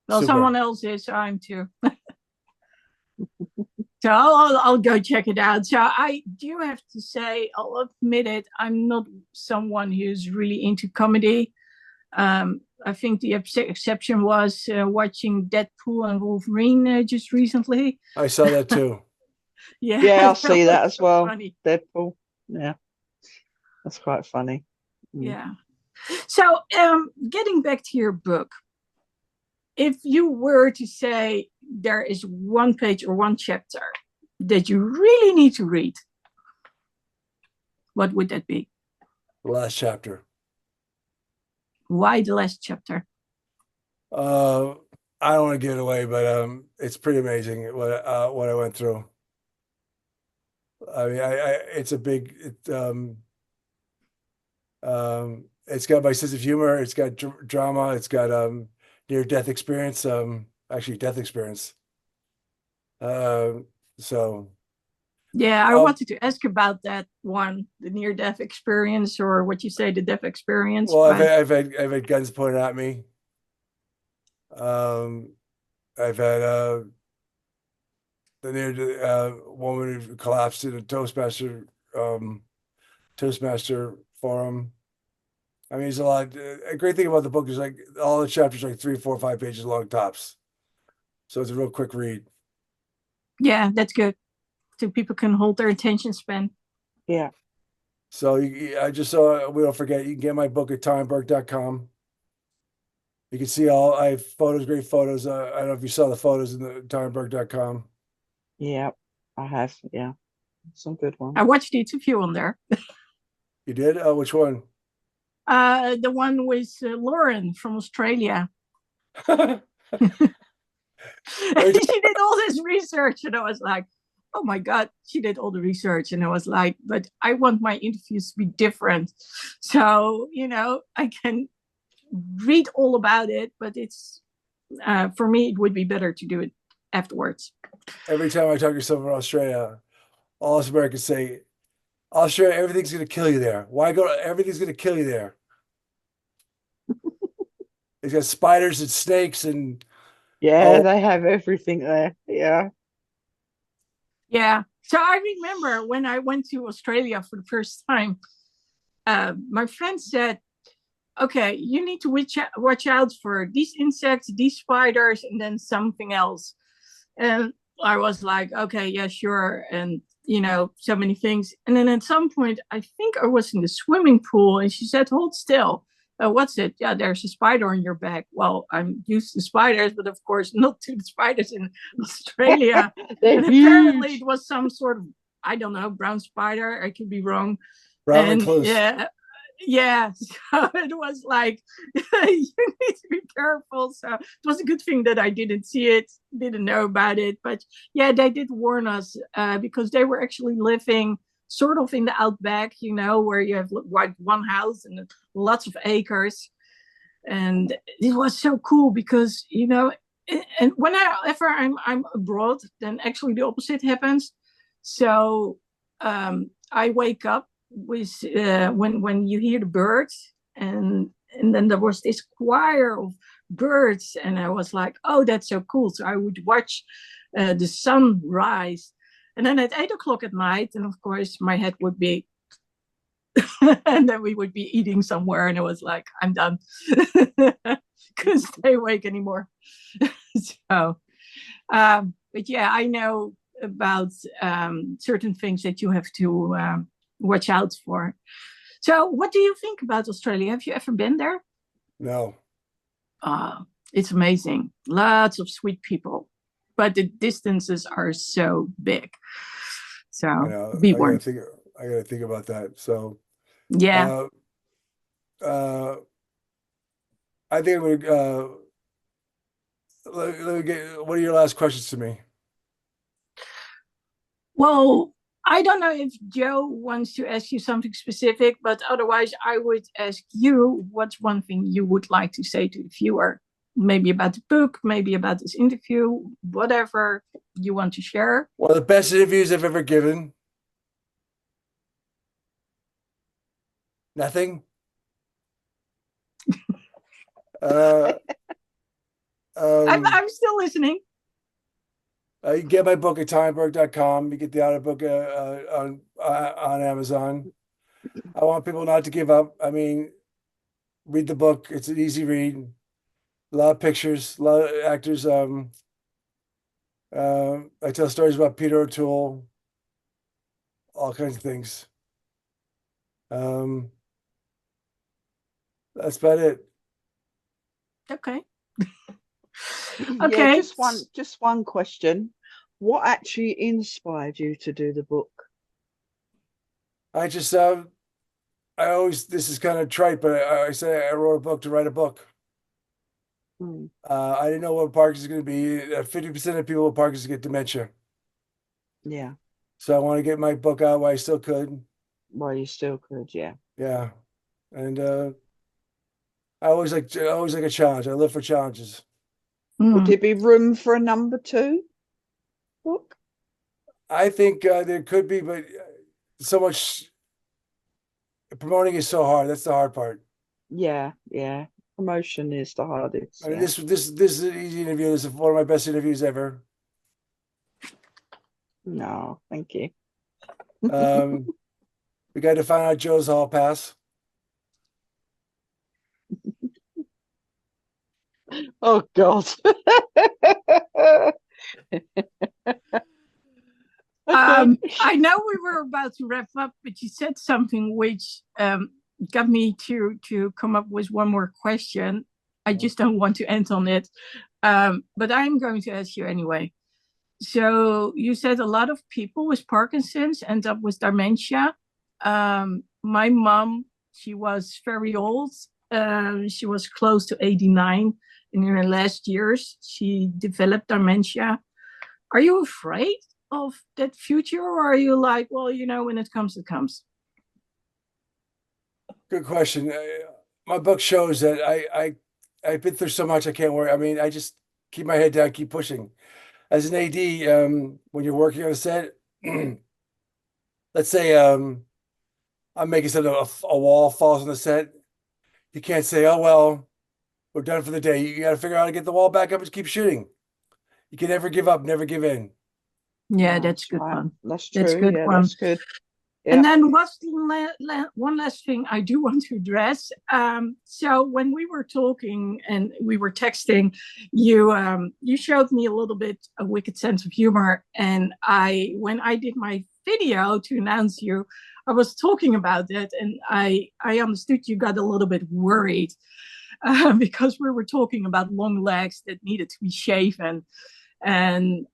Well, super. someone else is, so I'm too. So I'll go check it out. So I do have to say, I'll admit it, I'm not someone who's really into comedy. I think the exception was watching Deadpool and Wolverine just recently. I saw that too. Yeah, Yeah, I that see was that as so well. funny. Deadpool. Yeah, that's quite funny. Mm. Yeah. So getting back to your book, if you were to say there is one page or one chapter that you really need to read, what would that be? The last chapter. Why the last chapter? Uh, I don't want to give it away, but it's pretty amazing what I went through. I mean, it's a big, it's got my sense of humor. It's got drama. It's got near death experience. Actually, death experience. So Yeah, I um, wanted to ask about that one, the near death experience, or what you say, the death experience. well, But I've had guns pointed at me. I've had the near woman who collapsed in a Toastmaster forum. I mean, there's a lot. A great thing about the book is like all the chapters are like 3, 4, 5 pages long tops, so it's a real quick read. yeah, that's good. So people can hold their attention span. Yeah. So I just saw, we don't forget, you can get my book at tommyburke.com. You can see I have photos, great photos. I don't know if you saw the photos in the tommyburke.com. Yeah. I have. Yeah. Some good ones. I watched the interview on there. You did? Which one? The one with Lauren from Australia. She did all this research, and I was like, oh my God, she did all the research. And I was like, but I want my interviews to be different. So, I can read all about it, but it's, for me, it would be better to do it afterwards. Every time I talk to someone from Australia, all us Americans say, Australia, everything's going to kill you there. Why go? Everything's going to kill you there. It's got spiders and snakes and Yeah, oh, they have everything there. Yeah. Yeah. So I remember when I went to Australia for the first time, my friend said, okay, you need to watch out for these insects, these spiders, and then something else. And I was like, okay, yeah, sure. And, so many things. And then at some point, I think I was in the swimming pool, and she said, hold still. What's it? Yeah, there's a spider on your back. Well, I'm used to spiders, but of course not to the spiders in Australia. They're And apparently huge. it was some sort of, I don't know, brown spider. I could be wrong. brown And recluse. yeah, so it was like, you need to be careful. So it was a good thing that I didn't see it, didn't know about it. But yeah, they did warn us, because they were actually living sort of in the outback, where you have like one house and lots of acres. And it was so cool because, and whenever I'm abroad, then actually the opposite happens. So I wake up with, when you hear the birds, and then there was this choir of birds, and I was like, oh, that's so cool. So I would watch the sun rise, and then at 8 o'clock at night, and of course my head would be and then we would be eating somewhere, and it was like, I'm done. Couldn't stay awake anymore. So but yeah, I know about certain things that you have to watch out for. So what do you think about Australia? Have you ever been there? No, It's amazing. Lots of sweet people, but the distances are so big. I So know. be warned. I gotta think about that. So, Yeah. uh, uh, I think we let me get. What are your last questions to me? Well, I don't know if Joe wants to ask you something specific, but otherwise, I would ask you, what's one thing you would like to say to the viewer? Maybe about the book, maybe about this interview, whatever you want to share. One of the best interviews I've ever given. Nothing. Uh, I'm, um, I'm still listening. you can get my book at tommyburke.com. You get the audiobook on Amazon. I want people not to give up. I mean, read the book. It's an easy read. A lot of pictures, a lot of actors. I tell stories about Peter O'Toole, all kinds of things. Um, that's about it. Okay. Yeah, Okay. just one question. What actually inspired you to do the book? I just, I always, this is kind of trite, but I say I wrote a book to write a book. Hmm. I didn't know what Parkinson's going to be. 50% of people with Parkinson's get dementia. Yeah. So I want to get my book out while I still could. Well, you still could, yeah. Yeah. And I always like a challenge. I live for challenges. Would Mm. there be room for a number 2 book? I think there could be, but so much promoting is so hard. That's the hard part. Yeah, yeah. Promotion is the hardest, I mean, yeah. this is an easy interview. This is one of my best interviews ever. No, thank you. Um, we got to find out Joe's hall pass. Oh God. Okay. I know we were about to wrap up, but you said something which got me to come up with one more question. I just don't want to end on it, but I'm going to ask you anyway. So you said a lot of people with Parkinson's end up with dementia. My mom, she was very old. She was close to 89. In her last years, she developed dementia. Are you afraid of that future, or are you like, well, when it comes, it comes? Good question. My book shows that I've been through so much. I can't worry. I mean, I just keep my head down, keep pushing. As an AD, when you're working on a set, let's say I'm making something, a wall falls on the set. You can't say, "Oh well, we're done for the day." You got to figure out how to get the wall back up and keep shooting. You can never give up, never give in. Yeah, No, that's a good right. one. That's That's a true. good Yeah, one. that's good. And Yeah. then what's one last thing I do want to address? So when we were talking and we were texting, you showed me a little bit a wicked sense of humor, and when I did my video to announce you, I was talking about that, and I understood you got a little bit worried because we were talking about long legs that needed to be shaven, and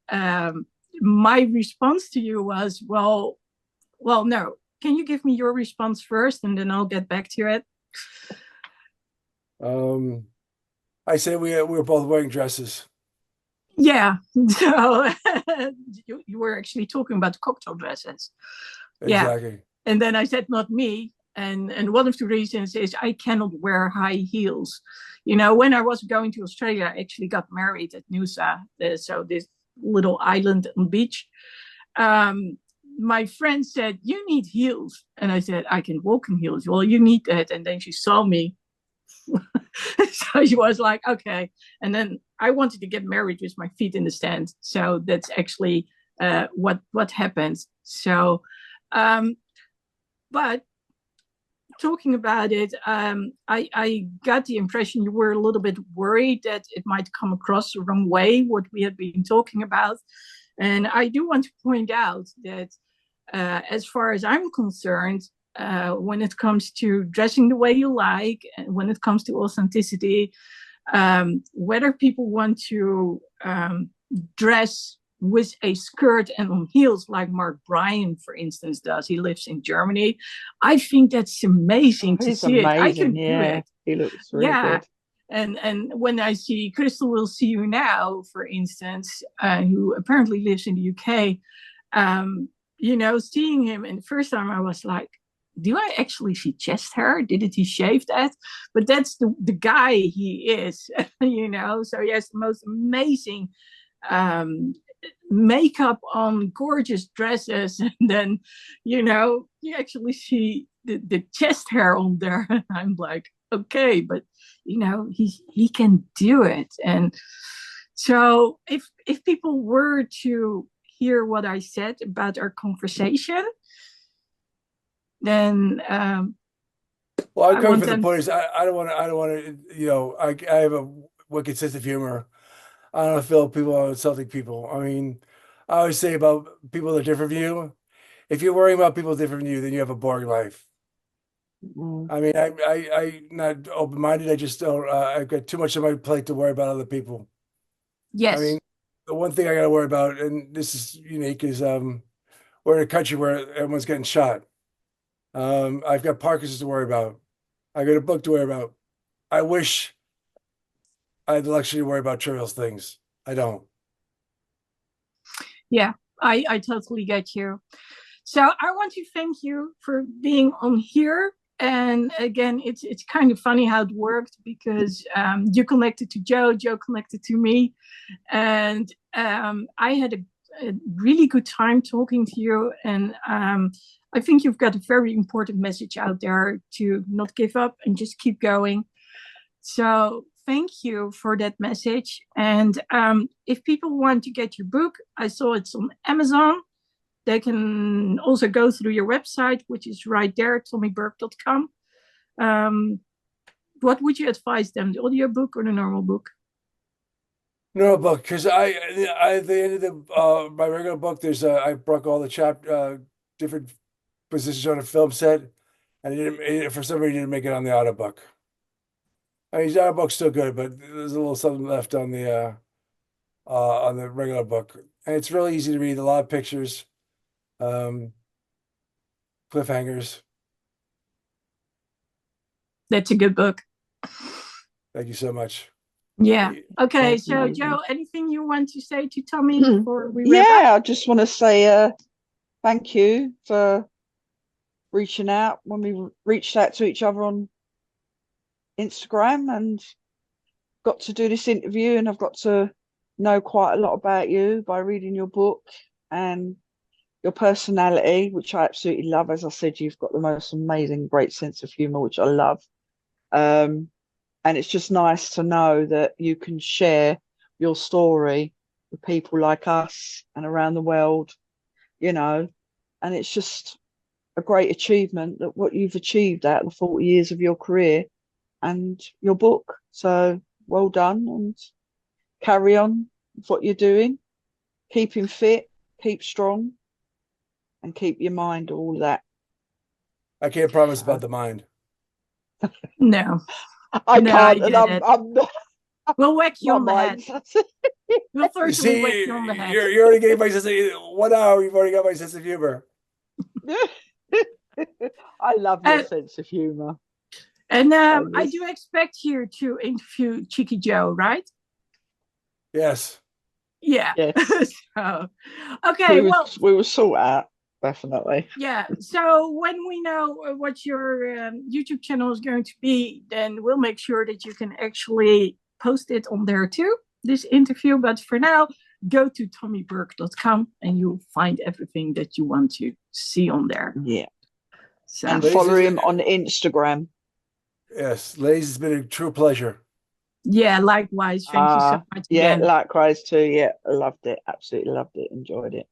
my response to you was, well, no. Can you give me your response first, and then I'll get back to it? I said we were both wearing dresses. Yeah. So you were actually talking about the cocktail dresses. Yeah. Exactly. And then I said, not me. And one of the reasons is I cannot wear high heels. When I was going to Australia, I actually got married at Noosa, so this little island on the beach. My friend said, "You need heels." And I said, "I can walk in heels." "Well, you need that." And then she saw me. So she was like, okay. And then I wanted to get married with my feet in the stand. So that's actually what happens. So, but talking about it, I got the impression you were a little bit worried that it might come across the wrong way, what we had been talking about. And I do want to point out that as far as I'm concerned, when it comes to dressing the way you like, and when it comes to authenticity, whether people want to dress with a skirt and on heels like Mark Bryan, for instance, does. He lives in Germany. I think that's amazing to He's see it. I amazing. can do Yeah. it. He looks really Yeah. good. And when I see Crystal Will See You Now, for instance, who apparently lives in the UK, seeing him, and the first time I was like, do I actually see chest hair? Didn't he shave that? But that's the guy he is, So he has the most amazing makeup on, gorgeous dresses, and then, you actually see the chest hair on there. And I'm like, okay, but he can do it. And so if people were to hear what I said about our conversation, then Well, I'm I coming want for the them. point is I don't want to, I have a wicked sense of humor. I don't feel people are insulting people. I mean, I always say about people that are different from you, if you're worrying about people different from you, then you have a boring life. Mm. I mean, I'm not open-minded. I just don't, I've got too much on my plate to worry about other people. I Yes. mean, the one thing I got to worry about, and this is unique, is we're in a country where everyone's getting shot. I've got Parkinson's to worry about. I got a book to worry about. I wish I had the luxury to worry about trivial things. I don't. Yeah. I totally get you. So I want to thank you for being on here. And again, it's kind of funny how it worked because you connected to Joe, Joe connected to me, and I had a really good time talking to you. And I think you've got a very important message out there to not give up and just keep going. So thank you for that message. And if people want to get your book, I saw it's on Amazon. They can also go through your website, which is right there, tommyburke.com. What would you advise them, the audiobook or the normal book? No book, because I at the end of the my regular book, I broke all the different positions on a film set, and for some reason, it didn't make it on the audiobook. I mean, the audiobook's still good, but there's a little something left on the regular book, and it's really easy to read. A lot of pictures, cliffhangers. That's a good book. Thank you so much. Yeah. Okay. That's So, amazing. Joe, anything you want to say to Tommy before we wrap up? Yeah, I just want to say thank you for reaching out when we reached out to each other on Instagram and got to do this interview, and I've got to know quite a lot about you by reading your book and your personality, which I absolutely love. As I said, you've got the most amazing, great sense of humor, which I love. And it's just nice to know that you can share your story with people like us and around the world, and it's just a great achievement that what you've achieved out of the 40 years of your career and your book. So well done, and carry on with what you're doing. Keep him fit, keep strong, and keep your mind, all of that. I can't promise about the mind. No. I No, can't, I and get it. I'm not. We'll whack you My on the head. mind's We'll You certainly whack see, you on the head. you already gave my sense of 1 hour. You've already got my sense of humor. I love your sense of humor. And I do expect you to interview Cheeky Jo, right? Yes. Yeah. Yes. So, okay. We will sort out, definitely. Yeah. So when we know what your YouTube channel is going to be, then we'll make sure that you can actually post it on there too, this interview. But for now, go to tommyburke.com and you'll find everything that you want to see on there. Yeah. So, And follow him on Instagram. Yes, ladies, it's been a true pleasure. yeah, likewise. Thank you so much Yeah, again. likewise too. Yeah, I loved it. Absolutely loved it. Enjoyed it.